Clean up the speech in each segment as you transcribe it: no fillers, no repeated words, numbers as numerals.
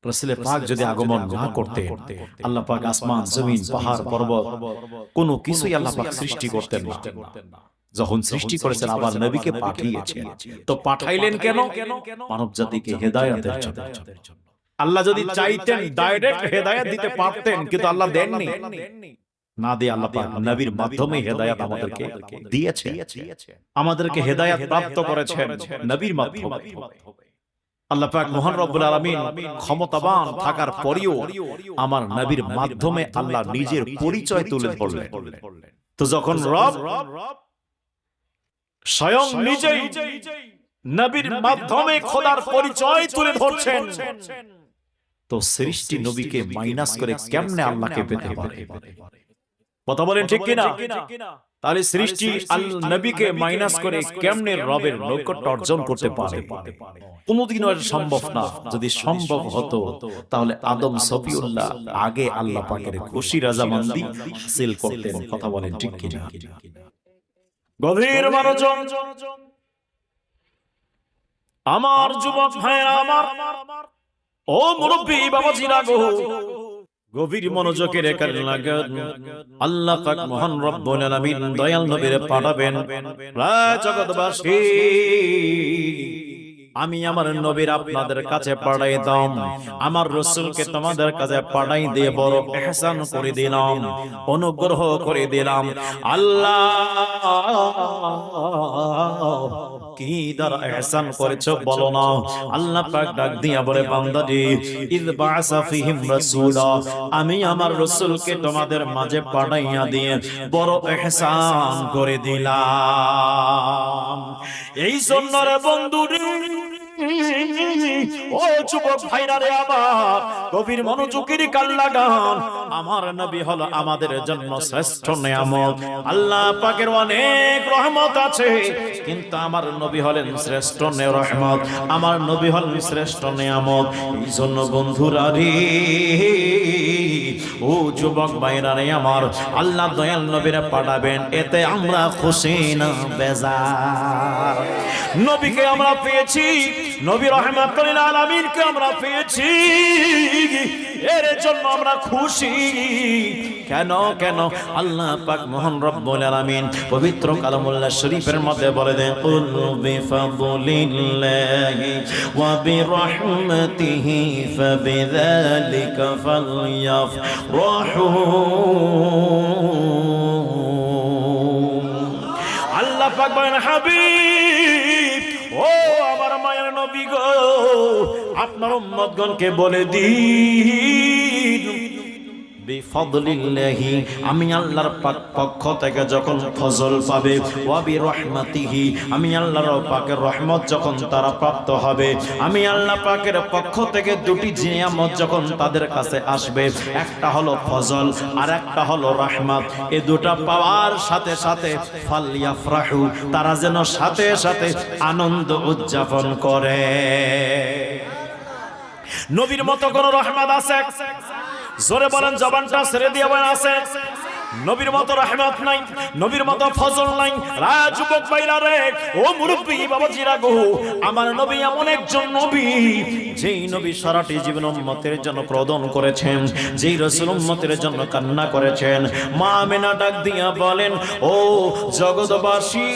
রাসূল পাক যদি আগমন না করতে, আল্লাহ পাক আসমান জমিন পাহাড় পর্বত কোনো কিছুই আল্লাহ পাক সৃষ্টি করতেন না। যখন সৃষ্টি করেছেন আবার নবীকে পাঠিয়েছেন, তো পাঠাইলেন কেন? মানব জাতিকে হেদায়েতের জন্য। আল্লাহ যদি চাইতেন ডাইরেক্ট হেদায়েত দিতে পারতেন, কিন্তু আল্লাহ দেননি। না দিয়ে আল্লাহ পাক নবীর মাধ্যমে হেদায়েত আমাদেরকে দিয়েছে, আমাদেরকে হেদায়েত প্রাপ্ত করেছেন নবীর মাধ্যমে। আল্লাহ পাক মহান রব্বুল আলামিন ক্ষমতাবান থাকার পরেও আমার নবীর মাধ্যমে আল্লাহ নিজের পরিচয় তুলে ধরলেন। তো যখন রব স্বয়ং নিজেই নবীর মাধ্যমে খোদার পরিচয় তুলে ধরছেন, তো সৃষ্টি নবীকে মাইনাস করে কেমনে আল্লাহকে পেতে পারে? কথা বলেন ঠিক কিনা? তাহলে সৃষ্টি নবীকে মাইনাস করে কেমনে রবের নৈকট্য অর্জন করতে পারে? কোনদিনও সম্ভব না। যদি সম্ভব হতো তাহলে আদম সফিউল্লাহ আগে আল্লাহ পাকের খুশি রাজামন্দি হাসিল করতেন। কথা বলেন ঠিক কিনা? গভীর মনোযোগ আমার যুবক ভাইরা, আমার ও মুরব্বী বাবাজিরা গো, গভীর মনোযোগের কারণে লাগান। আল্লাহ পাক মহান রব্বুল আলামিন দয়াল নবীরে পাঠাবেন। জগৎবাসী, আমি আমার নবীর আপনাদের কাছে পাঠাইতাম, আমার রাসূলকে তোমাদের কাছে পাঠাই দিয়ে বড় ইহসান করে দিলাম, অনুগ্রহ করে দিলাম। আল্লাহ কি দ্বারা ইহসান করেছো বলো না? আল্লাহ পাক ডাক দিয়া বলে, বান্দাটি ইয বাআসা ফীহিম রাসূলা, আমি আমার রাসূলকে তোমাদের মাঝে পাঠাইয়া দিয়ে বড় ইহসান করে দিলাম। এই জন্য রে বন্ধুরে, ও যুবক ভাইরা রে, আমার গভীর মনোযোগের কান লাগান। আমার নবী হলো আমাদের জন্য শ্রেষ্ঠ নিয়ামত। আল্লাহ পাকের অনেক রহমত আছে, কিন্তু আমার নবী হলেন শ্রেষ্ঠ রহমত, আমার নবী হলেন শ্রেষ্ঠ নিয়ামত। এই জন্য বন্ধুরা রে, ও যুবক ভাইরা রে আমার, আল্লাহ দয়াল নবীরে পাঠাবেন, এতে আমরা খুশি না বেজার? নবীকে আমরা পেয়েছি, নবী রাহমাতুল লিল আলামিনকে আমরা পেয়েছি, এর জন্য আমরা খুশি। কেন কেন? আল্লাহ পাক মহান রব্বুল আলামিন পবিত্র কালামুল্লাহ শরীফের মধ্যে বলে দেন, কুল বিফাদলিল্লাহি ওয়া বিরহমাতিহি ফাবিযালিকা ফালইফরাহু। আল্লাহ পাক বলেন, হাবিব, ও আমার মায়ের নবী গো, আপনার উম্মতগণকে বলে দিন, বিফাদলিল্লাহি, আমি আল্লাহর পক্ষ থেকে যখন ফজল পাবে, ওয়া বিরহমাতিহি, আমি আল্লাহর পাকের রহমত যখন তারা প্রাপ্ত হবে, আমি আল্লাহ পাকের পক্ষ থেকে দুটি নিয়ামত যখন তাদের কাছে আসবে, একটা হলো ফজল আর একটা হলো রহমত। এই দুটো পাওয়ার সাথে সাথে ফালইফরাহু, তারা যেন সাথে সাথে আনন্দ উদযাপন করে। নবীর মতো কোন রহমত আছে? জোরে বলেন, জবানটা ছেড়ে দিয়ে বলেন, আছে? নবীর মতো রহমত নাই, নবীর মতো ফজল নাই। যুবক ভাইরা রে, ও মুরব্বী বাবাজিরা গো, আমার নবী এমন একজন নবী, যেই নবী সারাটি জীবন উম্মতের জন্য প্রদান করেছেন, যেই রাসূল উম্মতের জন্য কান্না করেছেন। মা আমিনা ডাক দিয়া বলেন, ও জগৎবাসী,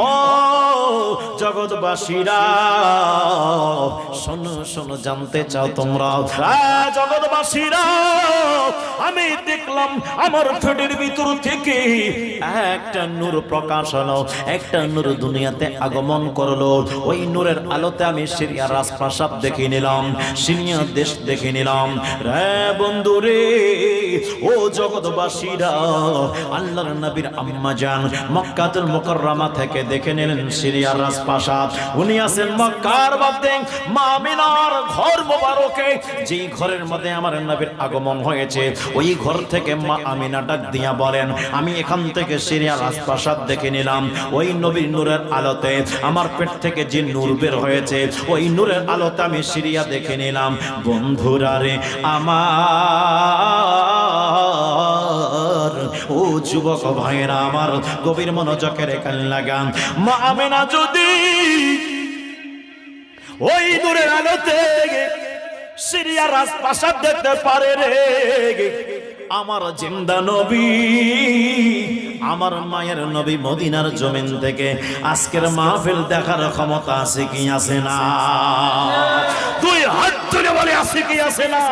ও জগৎবাসীরা, শোনো শোনো, জানতে চাও তোমরা? জগৎবাসীরা, আমি দেখলাম আমার পেটের ভিতর থেকে একটা নূর প্রকাশ হলো, একটা নূর দুনিয়াতে আগমন করলো। ওই নূরের আলোতে আমি সিরিয়া রাজপ্রাসাদ দেখে নিলাম, সিরিয়া দেশ দেখে নিলাম। রে বন্ধু রে, ও জগৎবাসীরা, আল্লাহর নবীর আম্মা জান মক্কাতুল মুকাররমা থেকে দেখে নিলেন সিরিয়া রাজপ্রাসাদ। উনি আছেন মক্কার মধ্যে মা আমিনার ঘর মোবারকে, যেই ঘরের মধ্যে আমার নবীর আগমন হয়েছে। ওই ঘর থেকে মা আমিনা ডাক দিয়া বলেন, আমি এখান থেকে সিরিয়া রাজপ্রাসাদ দেখে নিলাম। ওই নবীর নূরের আলোতে আমার পেট থেকে যে নূর বের হয়েছে, ওই নূরের আলোতে আমি সিরিয়া দেখে নিলাম। বন্ধুরা রে আমার, ও যুবক ভাইরা আমার, গভীর মনোযোগের কান লাগান। মা আমিনা যদি ওই নূরের আলোতে সিরিয়া রাজপ্রাসাদ দেখতে পারে রে। আমার জিন্দা নবী, আমার মায়ের নবী মদিনার জমিন থেকে আজকের মাহফিল দেখার ক্ষমতা আছে কি আছে না? তুই হাত তুলে বলে আছে কি আছে না?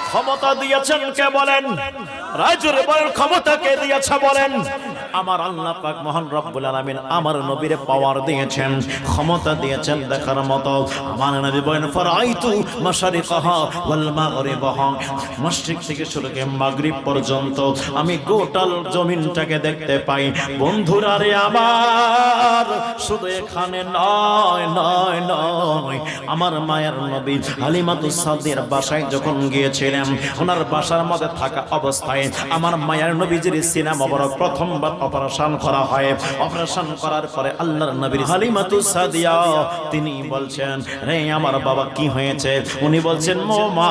ক্ষমতা দিয়েছেন কে বলেন? রাজুর বলেন ক্ষমতা কে দিয়েছে বলেন? আমার আল্লাহ পাক মহান রব্বুল আলামিন আমার নবীরে পাওয়ার দিয়েছেন, ক্ষমতা দিয়েছেন দেখার মতো। আমার নবী বলেন ফারাইতু মাশারিকাহা ওয়াল মাগরিবাহা, মাশরিক থেকে শুরু করে মাগরিব পর্যন্ত আমি গোটাল জমিনটাকে দেখতে পাই। বন্ধুরা রে আমার, শুধু এখানে নয় নয় নয়, আমার মায়ের নবী হালিমাতুস সাদিয়ার বাসায় যখন গিয়েছিলেন, ওনার বাসার মধ্যে থাকা অবস্থায় আমার মায়ের নবীজির সিনা মোবারক প্রথমবার অপারেশন করা হয়। অপারেশন করার পরে আল্লাহর নবীর হালিমাতুস সাদিয়া তিনি বলছেন, রে আমার বাবা কি হয়েছে? উনি বলছেন, মো মা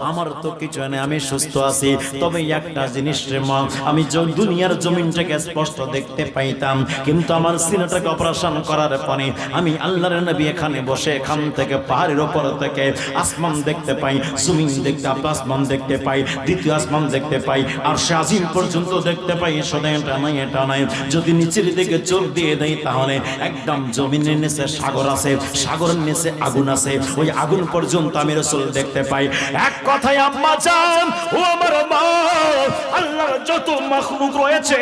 আমার তো কিছু নেই, আমি সুস্থ আছি, তবে একটা জিনিস রে মা, আমি দুনিয়ার জমিনটাকে স্পষ্ট দেখতে পাইতাম, কিন্তু আমার সিনাটাকে অপারেশন করার পরে আমি আল্লাহর নবী এখানে বসে এখান থেকে পাহাড়ের উপর থেকে আসমান দেখতে পাই, জমিন দেখতে আসমান দেখতে পাই, দ্বিতীয় আসমান দেখতে পাই, আর সে আজিম পর্যন্ত দেখতে পাই। এটা নাই, যদি নিচের দিকে চোখ দিয়ে দেয় তাহলে একদম জমিনের নিচে সাগর আছে, সাগরের নিচে আগুন আছে, ওই আগুন পর্যন্ত আমি রাসূল দেখতে পাই। এক কথায় আম্মা জান, ও আমার মা, আল্লাহর যত মাখলুক রয়েছে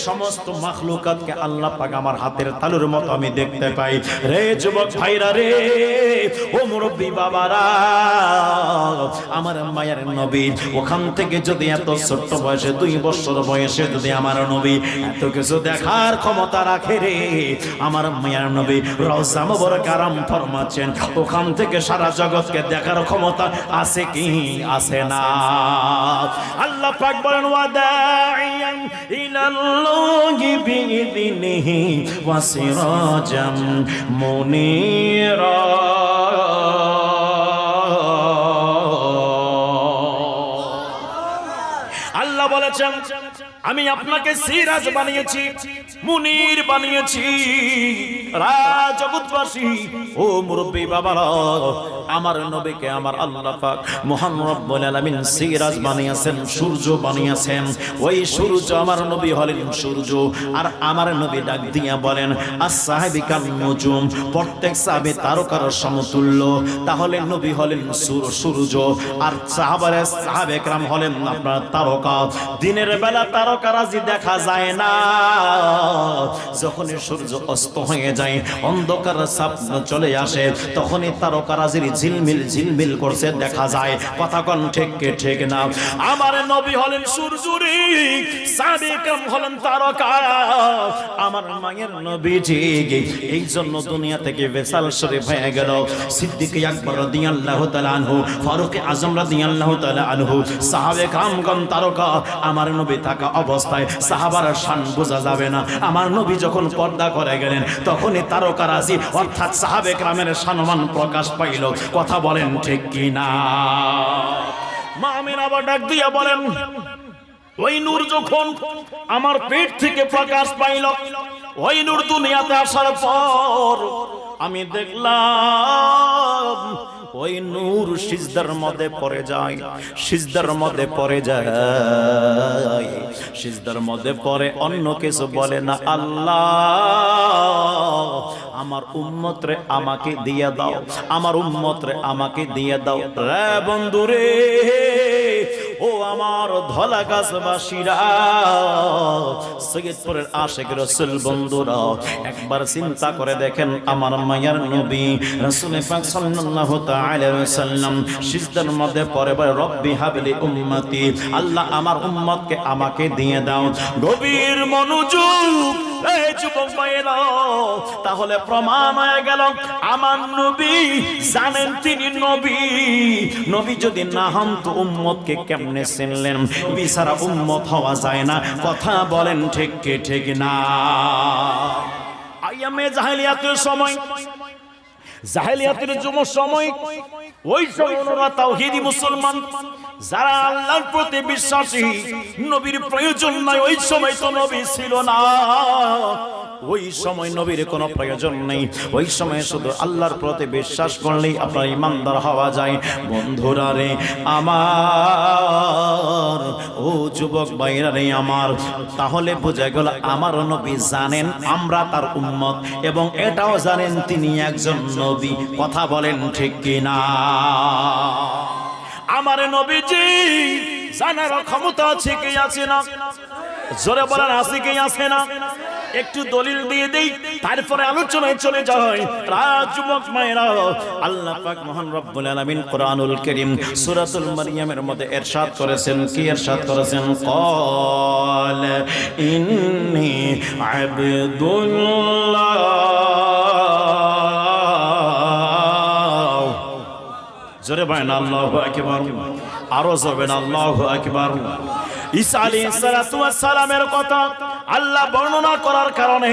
সমস্ত মাখলুকাতকে আল্লাহ পাক আমার হাতের তালুর মতো আমি দেখতে পাই। রে যুবক ভাইরা রে, ও মুরব্বী বাবারা, আমার মায়ের নবী ওখান থেকে যদি এত ছোট্ট বয়সে 2 বছর বয়সে যদি আমার নবী এত কিছু দেখার ক্ষমতা রাখে রে, আমার মায়ের নবী রওজা মুবারক আরাম ফরমাচ্ছেন, ওখান থেকে সারা জগৎকে দেখার ক্ষমতা আছে কি আছে না? আল্লাহ পাক বলেন, ওয়াদাইয়ান ইলাল্লাহি বিইذনিহি ওয়া সিরাজাম মুনীরা। আল্লাহ বলেছেন, আমি আপনাকে সিরাজ বানিয়েছি, মুনির বানিয়েছি। জগৎবাসী, ও মুরব্বী বাবারা, আমার নবীকে আমার আল্লাহ পাক মহান রব্বুল আলামিন সিরাজ বানিয়েছেন, সূর্য বানিয়েছেন। ওই সূর্য আমার নবী হলেন সূর্য, আর আমার নবী ডাক দিয়া বলেন, as-সাহাবিকান নুজুম, প্রত্যেক সাহাবী তারকার সমতুল্য। তাহলে নবী হলেন সূর্য, আর সাহাবে কেরাম হলেন আপনার তারকা। দিনের বেলা তারকারাজি দেখা যায় না, যখনই সূর্য অস্ত হয়ে যায়, অন্ধকার ছাপ চলে আসে, তখনই তারকারাজির ঝিলমিল ঝিলমিল করছে দেখা যায়। কথা কোন ঠিক কে ঠিক না? আমার নবী হলেন সূর্যরি, সাহাবে কেরাম হলেন তারকা। আমার মায়ের নবীজি এই জন্য দুনিয়া থেকে বেসাল শরীফ হয়ে গেল। সিদ্দিক আকবর রাদিয়াল্লাহু তাআলা আনহু, ফারুক আযম রাদিয়াল্লাহু তাআলা আনহু, সাহাবে কেরামগণ তারকা। আমার নবী থাকা অবস্থায় সাহাবার শান বোঝা যাবে না। আমার নবী যখন পর্দা করে গেলেন, তখনই তারকারাজি অর্থাৎ সাহাবে কেরামের সম্মান প্রকাশ পাইল। কথা বলেন ঠিক কি না? মা আমিনা আবার ডাক দিয়া বলেন, ওই নূর যখন আমার পেট থেকে প্রকাশ পাইল, ওই নূর দুনিয়াতে আসার পর আমি দেখলাম ওই নূর সিজদার মধ্যে পড়ে যায়, সিজদার মধ্যে পড়ে যায়, সিজদার মধ্যে পড়ে, অন্য কিছু বলে না, আল্লাহ আমার উম্মত রে আমাকে দিয়ে দাও, আমার উম্মত রে আমাকে দিয়ে দাও। রে বন্ধুরে, ও আমার ধলা গাছবাসীরা, সৈয়দপুরের আশিক রাসূল বন্ধুরা, একবার চিন্তা করে দেখেন, আমার মায়ের নবী রাসূল পাক সাল্লাল্লাহু তাআলা আলাইহি ওয়াসাল্লাম সিজদার মধ্যে পড়ে বলে, রব্বি হাবলি উম্মতি, আল্লাহ আমার উম্মতকে আমাকে দিয়ে দাও। গভীর মনোযোগ এই যুবক ভাইরা, তাহলে প্রমাণ হয়ে গেল আমার নবী জানেন তিনি নবী। নবী যদি না হন তো উম্মতকে কেমনে চিনলেন? বিছারা উম্মত হওয়া যায় না। কথা বলেন ঠিক কি ঠিক না? আইয়ামে জাহেলিয়াতের সময়, জাহেলিয়াতের সময়, ওই সময় ওরা তাওহীদি মুসলমান, যারা আল্লাহর প্রতি বিশ্বাসী, নবীর প্রয়োজন নাই, ওই সময় তো নবী ছিল না। ওই সময় নবীর কোনো প্রয়োজন নেই, ওই সময় শুধু আল্লাহর প্রতি বিশ্বাস করলেই আপনার ইমানদার হওয়া যায়। বন্ধুরা রে আমার, ও যুবক ভাইরা রে আমার, তাহলে বোঝা গেল আমার নবী জানেন আমরা তার উম্মত, এবং এটাও জানেন তিনি একজন নবী। কথা বলেন ঠিক কিনা? আমার নবীজি জানার ক্ষমতা আছে কি আছে না? জোরে বলার আছে কি আছে না? একটু দলিল দিয়ে দেই, তারপরে আলোচনায় চলে যায়। যুবক মায়েরা, আল্লাহ পাক মহান রব্বুল আলামিন কোরআনুল কারীম সূরাতুল মারইয়ামের মধ্যে ইরশাদ করেছেন, কি ইরশাদ করেছেন? ক্বাল ইন্নী আবদুল্লাহ। জোরে বলেন আল্লাহু আকবার, আরো জোরে আল্লাহু আকবার। ঈসা আলাইহিস সালাতু ওয়াস সালামের কথা আল্লাহ বর্ণনা করার কারণে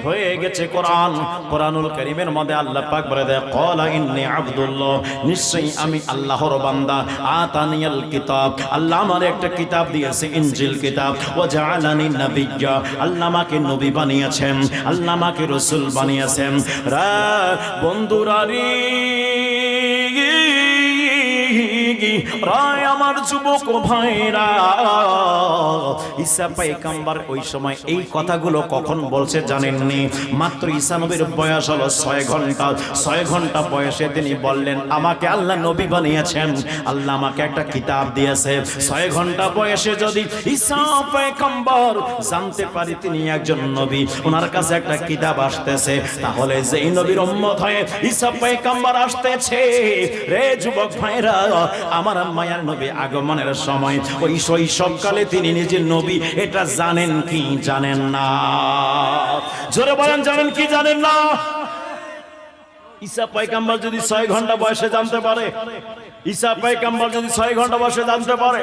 হয়ে গেছে কোরআনুল কারীমের মধ্যে আল্লাহ পাক বলে দেয়, ক্বালা ইন্নী আবদুল্লাহ, নিশ্চয়ই আমি আল্লাহর বান্দা। আতানিয়াল কিতাব, আল্লাহ আমার একটা কিতাব দিয়েছে, ইনজিল কিতাব। ওয়া জাআলানি নাবিয়্যা, আল্লাহ আমাকে নবী বানিয়েছেন, আল্লাহ আমাকে রাসূল বানিয়েছেন। বন্ধুরা রে, রায় আমার যুবক ভাইরা, ঈসা পয়গম্বর ওই সময় এই কথাগুলো কখন বলছে জানেননি? মাত্র ঈসা নবীর বয়স হলো 6 ঘন্টা। 6 ঘন্টা বয়সে তিনি বললেন আমাকে আল্লাহ নবী বানিয়েছেন, আল্লাহ আমাকে একটা কিতাব দিয়েছে। 6 ঘন্টা বয়সে যদি ঈসা পয়গম্বর জানতে পারি তিনি একজন নবী, ওনার কাছে একটা কিতাব আসতেছে, তাহলে যেই নবীর উম্মত হয়ে ঈসা পয়গম্বর আসতেছে, রে যুবক ভাইরা আমার মায়ার নবী আগমনের সময় ওই শৈশবকালে তিনি নিজে নবী, এটা জানেন কি জানেন না? জোরে বলেন, জানেন কি জানেন না? ঈসা পয়গম্বর যদি 6 ঘন্টা বয়সে জানতে পারে, ঈসা পয়গম্বর যদি 6 ঘন্টা বয়সে জানতে পারে,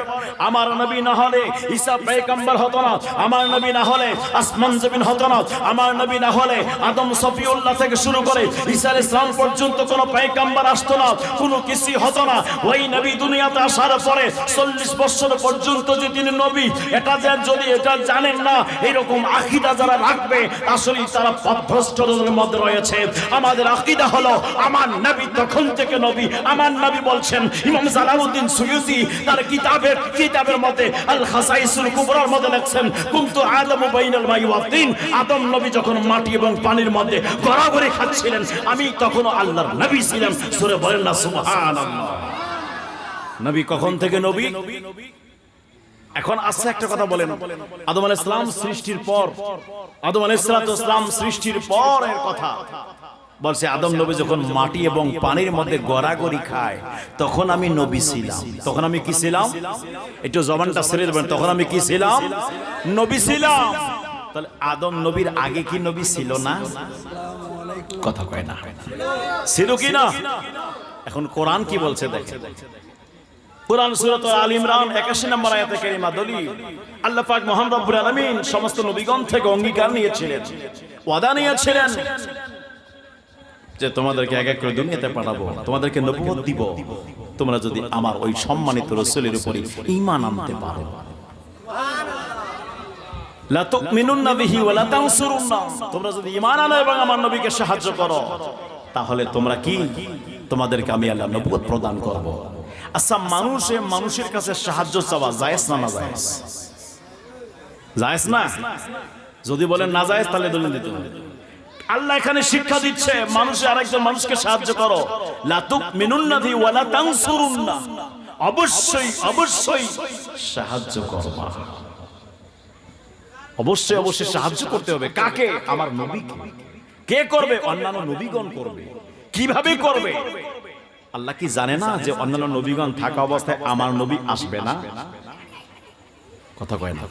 আমার নবী না হলে ঈসা পয়গম্বর হতো না, আমার নবী না হলে আসমান জমিন হতো না, আমার নবী না হলে আদম সফিউল্লাহ থেকে শুরু করে ঈসা আলাইহিস সালাম পর্যন্ত কোনো পয়গম্বর আসতো না, কোনো কিছু হতো না। ওই নবী দুনিয়াতে আসার পরে 40 বছর পর্যন্ত যে তিনি নবী, এটা যদি এটা জানেন না, এরকম আকীদা যারা রাখবে আসলে তারা পথভ্রষ্টদের মধ্যে রয়েছে। আমাদের আকীদা হলো আমার নবী তখন থেকে নবী। আমার নবী বলছেন, ইমাম জালালউদ্দিন সুয়ুতি তার কিতাবের মধ্যে আল খাসাইসুল কুবরার মধ্যে লিখছেন, কুনতু আলামু বাইনাল মাই ওয়াত তিন, আদম নবী যখন মাটি এবং পানির মধ্যে গড়াগড়ি খাচ্ছিলেন, আমি তখনও আল্লাহর নবী ছিলাম। সূরা বলেন না সুবহানাল্লাহ। নবী কখন থেকে নবী? এখন আসছে একটা কথা বলেন, আদম আলাইহিস সালাম সৃষ্টির পর, আদম আলাইহিস সালাম সৃষ্টির পরের কথা বলছে, আদম নবী যখন মাটি এবং পানির মধ্যে গড়াগড়ি খায় তখন আমি নবী ছিলাম। তখন আমি কি ছিলাম? একটু জবানটা ছেড়ে দেবেন, তখন আমি কি ছিলাম? নবী ছিলাম। তাহলে আদম নবীর আগে কি নবী ছিল না? কথা কয় না, ছিল কি না? এখন কোরআন কি বলছে দেখেন, কোরআন সূরা আল ইমরান 81 নম্বর আয়াতে কারিমা দলিল, আল্লাহ পাক মহান রব্বুল আলামিন সমস্ত নবীগণ থেকে অঙ্গীকার নিয়েছিলেন, ওয়াদা নিয়েছিলেন যে তোমাদেরকে এক এক করে দুনিয়াতে পাঠাবো, তোমাদেরকে নবুয়ত দিব, তোমরা যদি আমার ওই সম্মানিত রাসূলের উপরে ঈমান আনতে পারো। লা তুমিনুন্না বিহি ওয়া লা তানসুরুন্না, তোমরা যদি ঈমান আনো এবং আমার নবীকে সাহায্য করো, তাহলে তোমরা কি, তোমাদেরকে আমি আল্লাহ নবুয়ত প্রদান করব। আচ্ছা, মানুষের কাছে সাহায্য চাওয়া জায়েজ না না জায়েজ? জায়েজ না? যদি বলেন না জায়েজ তাহলে দলিল দিতে হবে। আল্লাহ এখানে শিক্ষা দিচ্ছে, মানুষে আরেকজন মানুষকে সাহায্য করো, লা তুমিনুন্না বিহি ওয়া লা তানসুরুন্না, অবশ্যই অবশ্যই সাহায্য করবা, অবশ্যই অবশ্যই সাহায্য করতে হবে। কাকে? আমার নবীকে। কে করবে? অন্যান্য নবীগণ করবে। কিভাবে করবে? আল্লাহ কি জানে না যে অন্যান্য নবীগণ থাকা অবস্থায় আমার নবী আসবে না? কথা কয় না।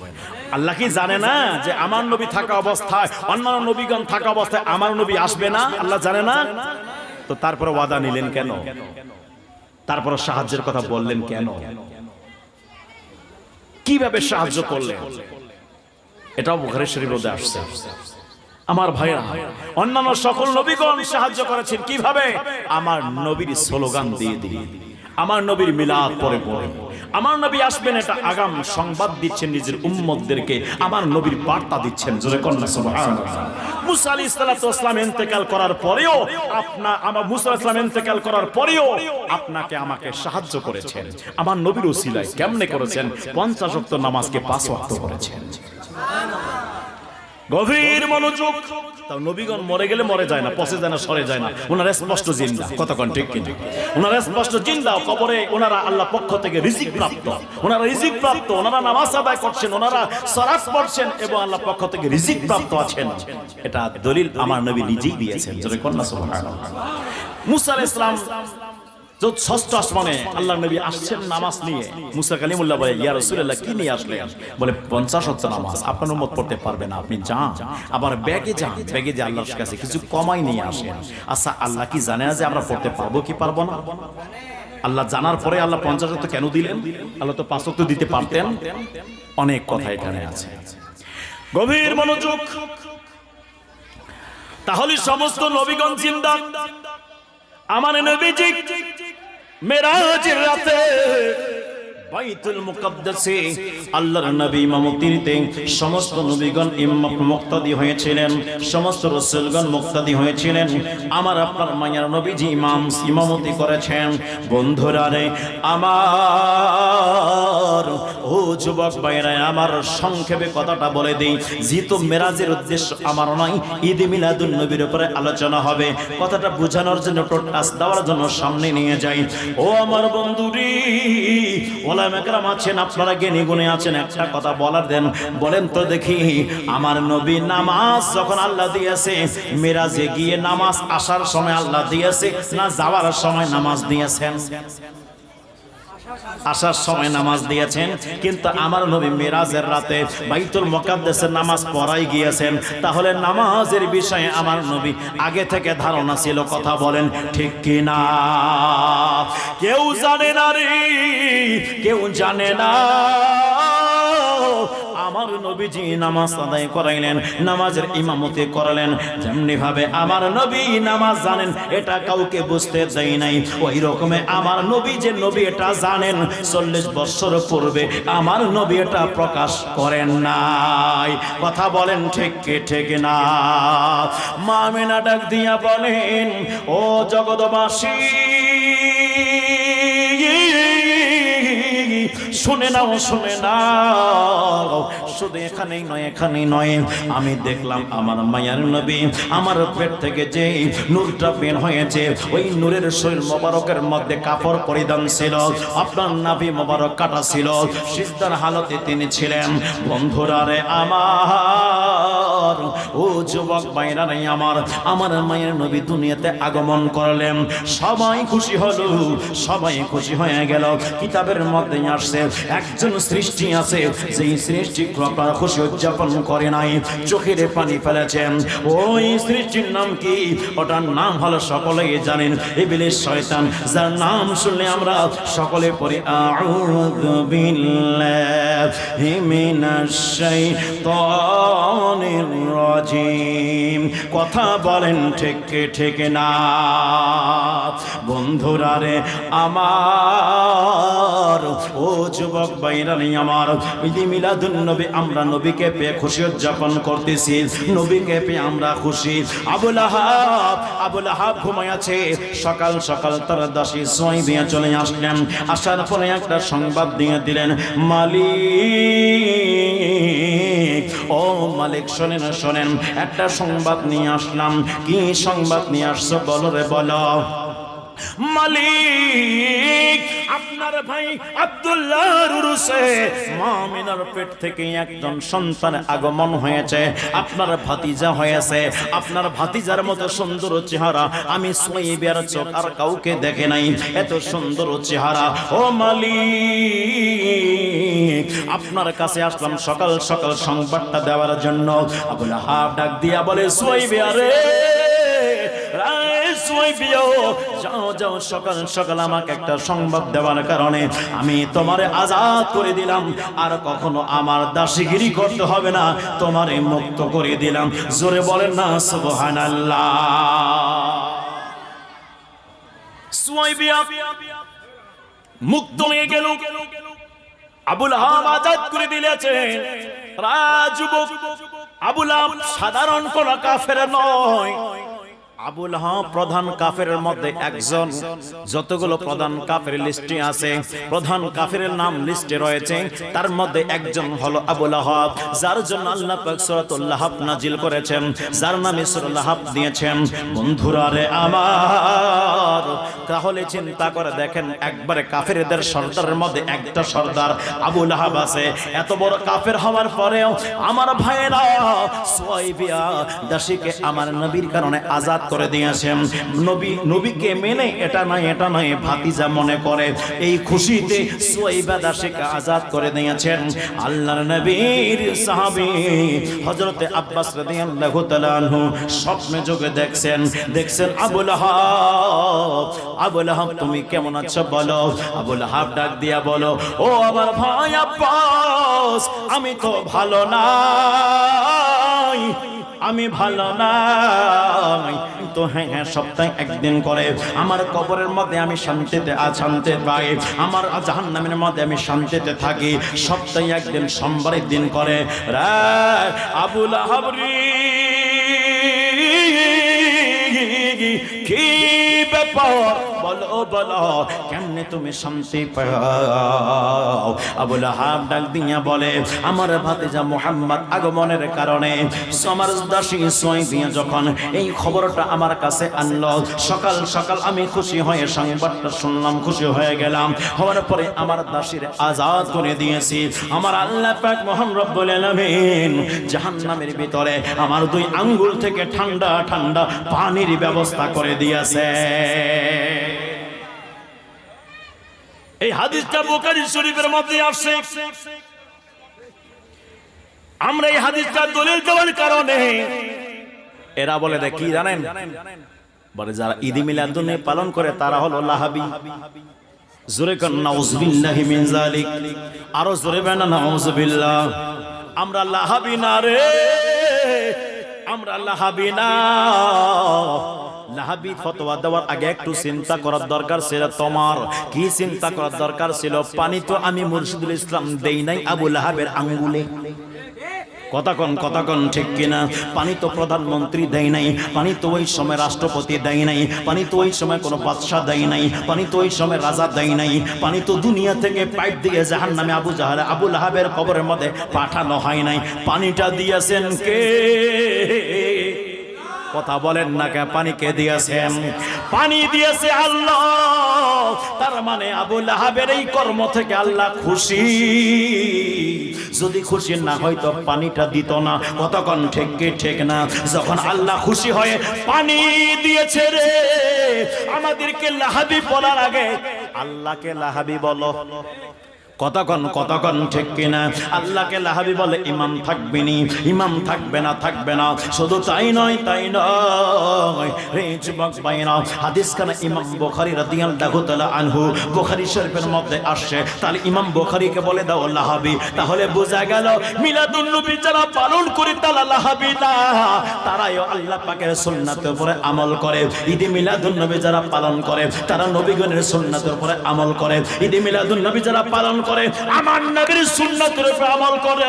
আল্লাহ কি জানে না যে আমার নবী থাকা অবস্থায়, অন্যান্য নবীগণ থাকা অবস্থায় আমার নবী আসবে না? আল্লাহ জানে না? তো তারপরে ওয়াদা নিলেন কেন? তারপরে সাহায্যের কথা বললেন কেন? কিভাবে সাহায্য করলেন? এটাও বুখারী শরীফের মধ্যে আসছে। আমার ভাইরা, অন্যান্য সকল নবীগণ সাহায্য করেছেন কিভাবে? আমার নবীর স্লোগান দিয়ে দিয়ে, আমার নবীর মিলাদ পরে পরে, আমার নবী আসবেন এটা আগাম সংবাদ দিচ্ছেন নিজের উম্মতদেরকে, আমার নবীর বার্তা দিচ্ছেন। জোরে কন্যা সুবহানাল্লাহ। মুসা আলাইহিস সালাতু ওয়াস সালাম ইন্তেকাল করার পরেও আমার মুসা আলাইহিস সালাম ইন্তেকাল করার পরেও আপনাকে আমাকে সাহায্য করেছেন আমার নবীর উসিলায়। কেমনে করেছেন? 50 ওয়াক্ত নামাজকে 5 ওয়াক্ত করেছেন। গভীর মনোযোগ। তাও নবীগণ মরে গেলে মরে যায় না, পচে যায় না, সরে যায় না, ওনারা স্পষ্ট জিন্দা। কতক্ষণ ঠিক কিনা? ওনারা স্পষ্ট জিন্দা। কবরে ওনারা আল্লাহ পক্ষ থেকে রিজিক প্রাপ্ত, ওনারা রিজিক প্রাপ্ত, ওনারা নামাজ আদায় করছেন, ওনারা সালাত পড়ছেন এবং আল্লাহ পক্ষ থেকে রিজিক প্রাপ্ত আছেন। এটা দলিল আমার নবী নিজেই দিয়েছেন। জোরে কন্যা সুবহানাল্লাহ। মুসা আলাইহিস সালাম ষষ্ঠ আসমানে আল্লাহ নবী আসছেন নামাজ নিয়ে। মুসা কালিমুল্লাহ বলে, ইয়া রাসূলুল্লাহ কি নিয়ে আসলেন? বলে 50 ওয়াক্ত নামাজ আপনার উম্মত পড়তে পারবে না, আপনি যান, আবার ব্যাগে যান, ব্যাগে যে আল্লাহর কাছে কিছু কমাই নিয়ে আসেন। আচ্ছা, আল্লাহ কি জানে না যে আমরা পড়তে পারবো কি পারবো না? আল্লাহ জানার পরে আল্লাহ 50 ওয়াক্ত কেন দিলেন? আল্লাহ তো 5 ওয়াক্ত দিতে পারতেন। অনেক কথা এখানে আছে। গভীর মনোযোগ। তাহলে সমস্ত নবীগণ জিন্দা। আমার নবীজি মেরাজের রাতে বাইতুল মুকাদ্দাসে আল্লাহর নবী ইমামতিতে সমস্ত নবীগণ মুক্তাদি হয়েছিলেন, সমস্ত রাসূলগণ মুক্তাদি হয়েছিলেন। আমার আপনার মায়ের নবীজি ইমামতি করেছেন। বন্ধুরা রে আমার, ও যুবক ভাইরা আমার, সংক্ষেপে কথাটা বলে দেই। যেহেতু মেরাজের উদ্দেশ্য আমার নয়, ঈদ মিলাদুন নবীর উপরে আলোচনা হবে, কথাটা বোঝানোর জন্য টাচ দেওয়ার জন্য সামনে নিয়ে যাই। ও আমার বন্ধুরি, ওলামা কেরাম আছেন, আপনারা জ্ঞানী গুণী আছেন, একটা কথা বলার দেন, বলেন তো দেখি, আমার নবী নামাজ যখন আল্লাহ দিয়েছে, মেরাজে গিয়ে নামাজ আসার সময় আল্লাহ দিয়েছে না যাওয়ার সময় নামাজ দিয়েছেন? আসার সময় নামাজ দিয়েছেন। কিন্তু আমার নবী মেরাজের রাতে বাইতুল মুকাদ্দাসের নামাজ পড়াই গিয়েছেন। তাহলে নামাজের বিষয়ে আমার নবী আগে থেকে ধারণা ছিল। কথা বলেন ঠিক কি না? কেউ জানে না রে, কেউ জানে না। আমার নবীজি নামাজ আদায় করাইলেন, নামাজের ইমামতি করালেন। যেমনি ভাবে আমার নবী নামাজ জানেন এটা কাউকে বুঝতে দেয় নাই, ওই রকমে আমার নবী যে নবী এটা জানেন 40 বছর পূর্বে আমার নবী এটা প্রকাশ করেন নাই। কথা বলেন ঠিক কি ঠিক না? মা আমিনা ডাক দিয়া বলেন, ও জগৎবাসী শুনে নাও, শুনে নাও। শুধু এখানেই নয়, এখানেই নয়, আমি দেখলাম আমার মায়ার নবী আমার পেট থেকে যে নূরটা বের হয়েছে, ওই নূরের শরীর মোবারকের মধ্যে কাপড় পরিধান ছিল, আপনার নাভি মোবারক কাটা ছিল, সিজদার হালতে তিনি ছিলেন। বন্ধুরা রে আমার, ও যুবক ভাইরা রে আমার মায়ের নবী দুনিয়াতে আগমন করলেন। সবাই খুশি হলো, সবাই খুশি হয়ে গেল। কিতাবের মধ্যে আসছে একজন সৃষ্টি আছে, যেই সৃষ্টি আপনারা খুশি উদযাপন করে নাই, চোখের পানি ফেলেছেন। ওই সৃষ্টির নাম কি? ওটার নাম হলো সকলেই জানেন, ইবলিস, শয়তান, যার নাম শুনলে আমরা সকলে পড়ি আউযু বিল্লাহি মিনাশ শাইতানির রাজিম। কথা বলেন ঠিক ঠিক না? বন্ধুরা রে আমার, ও যুবক ভাইরা রে আমার, ঈদ মিলাদুন নবী আমরা নবীকে পেয়ে খুশি উদযাপন করতেছি, নবীকে পেয়ে আমরা খুশি। আবুল আহাব ঘুমায় আছে। সকাল সকাল তার দাসী সুয়াইবিয়া চলে আসলেন। আসার পরে একটা সংবাদ দিয়ে দিলেন, মালিক, ও মালিক শোনেন শোনেন, একটা সংবাদ নিয়ে আসলাম। কি সংবাদ নিয়ে আসছো বলো রে বলো। মালিক, আপনার ভাই আব্দুল্লাহর উরুসে মা আমিনার পেট থেকে একজন সন্তান আগমন হয়েছে, আপনার ভাতিজা হয়েছে। আপনার ভাতিজার মতো সুন্দর চেহারা আমি সুয়াইবিয়ার চোখ আর কাউকে দেখে নাই, এত সুন্দর চেহারা। ও মালিক, আপনার কাছে আসলাম সকাল সকাল সংবাদটা দেওয়ার জন্য। আবুল আহাব ডাক দিয়া বলে, সুয়াইবিয়া রে, যাও যাও, সকাল সকাল আমাকে একটা সংবাদ দেওয়ার কারণে আমি তোমারে আজাদ করে দিলাম, আর কখনো আমার দাসীগিরি করতে হবে না, তোমারে মুক্ত করে দিলাম। জোরে বলেন না সুবহানাল্লাহ। সুয়াইবিয়া মুক্ত হয়ে গেল, আবুল আহাব আজাদ করে দিলেছেন। যুবক আবু লাহাব সাধারণ কোন কাফের নয়, আবু লাহাব প্রধান কাফেরের মধ্যে একজন। যতগুলো প্রধান কাফের লিস্টে আছে, প্রধান কাফেরের নাম লিস্টে রয়েছে, তার মধ্যে একজন হলো আবু লাহাব, যার জন্য আল্লাহ পাক সূরাতুল লাহাব নাজিল করেছেন, যার নামে সূরা লাহাব দিয়েছেন। বন্ধুরা রে আমার, তাহলে চিন্তা করে দেখেন, একবারে কাফেরদের সর্দারের মধ্যে একটা সর্দার আবু লাহাব আছে। এত বড় কাফের হওয়ার পরেও আমার ভাইয়েরা সুয়াইবিয়া দাসীকে আমার নবীর কারণে আজাদ করে দিয়েছেন। নবীকে মেনে এটা নয় ভাতিজা মনে করে এই খুশিতে সুয়াইবা দাসীকে আজাদ করে দিয়েছেন। আল্লাহর নবীর সাহাবী হযরতে আব্বাস রাদিয়াল্লাহু তাআলা আনহু স্বপ্নে যোগে দেখছেন আবু লাহাব তুমি কেমন আছো বলো। আবু লাহাব ডাক দিয়া বলো, ও আমার ভাই আব্বাস, আমি তো ভালো নাই, আমি ভালো নাই। তো হ্যাঁ, সপ্তাহে একদিন করে আমার কবরের মধ্যে আমি শান্তিতে পাই, আমার জাহান্নামের মধ্যে আমি শান্তিতে থাকি। সপ্তাহে একদিন সোমবারের দিন করে রে আবু লাহাব রে, কি ব্যাপার বলো কেমনে তুমি শান্তি পাও? আবু লাহাব ডাক দিয়া বলে, আমার ভাতিজা মুহাম্মদ আগমনের কারণে আমার দাসী সুয়াইবিয়া যখন এই খবরটা আমার কাছে আনলো, সকাল সকাল আমি খুশি হয়ে সংবাদটা শুনলাম, খুশি হয়ে গেলাম। হওয়ার পরে আমার দাসীর আজাদ করে দিয়েছি। আমার আল্লাহ পাক মহান রব্বুল আলামিন জাহান্নামের ভিতরে আমার 2 আঙ্গুল থেকে ঠান্ডা ঠান্ডা পানির ব্যবস্থা করে দিয়েছে। এই হাদিসটা বুখারী শরীফের মধ্যে আছে। আমরা এই হাদিসটা দলিল দেওয়ার কারণে এরা বলে দেয় কি জানেন, বলে যারা ঈদ মিলাদুন পালন করে তারা হলো লাহাবি। জোরে কোন নাউযুবিল্লাহি মিন যালিক, আরো জোরে বেনা নাউযুবিল্লাহ। আমরা লাহাবি না রে, আমরা লাহাবি না। লাহাবি ফতোয়া দেওয়ার আগে একটু চিন্তা করার দরকার ছিল। তোমার কি চিন্তা করার দরকার ছিল? পানি তো আমি মুর্শিদুল ইসলাম দেই নাই আবু লাহাবের আঙ্গুলে। কতক্ষণ ঠিক কিনা? পানি তো প্রধানমন্ত্রী দেয় নাই, পানি তো ওই সময় রাষ্ট্রপতি দেয় নাই, পানি তো ওই সময় কোনো বাদশাহ দেয় নাই, পানি তো ওই সময় রাজা দেয় নাই, পানি তো দুনিয়া থেকে পাইপ দিয়ে জাহান্নামে আবু লাহাবের কবরের মধ্যে পাঠানো হয় নাই। পানিটা দিয়েছেন কে? কথা বলেন না কে? পানি কে দিয়েছেন? পানি দিয়েছে আল্লাহ। তার মানে আবু লাহাবের এই কর্ম থেকে আল্লাহ খুশি। যদি খুশি না হয়তো পানিটা দিত না। কতক্ষণ ঠিক না? যখন আল্লাহ খুশি হয়ে পানি দিয়েছে রে, আমাদেরকে লাহাবি বলার আগে আল্লাহকে লাহাবি বলো। কতক্ষণ ঠিক কিনা? আল্লাহকে লাহাবি বলে ইমাম থাকবে না। শুধু তাই নয় রে যুবক ভাইরা, হাদিসখানা ইমাম বুখারী রাদিয়াল্লাহু তাআলা আনহু বুখারী শরীফের মধ্যে আসছে। তাহলে ইমাম বুখারীকে বলে দাও লাহাবি। তাহলে বোঝা গেল মিলাদুন নবী যারা পালন করে তারা লাহাবি না, তারাও আল্লাহ পাকের সুন্নাতের উপরে আমল করে। ঈদে মিলাদুন নবী যারা পালন করে তারা নবীগণের সুন্নাতের উপরে আমল করে। ঈদে মিলাদুন নবী যারা পালন করে আমার নবীর সুন্নাতের উপরে আমল করে।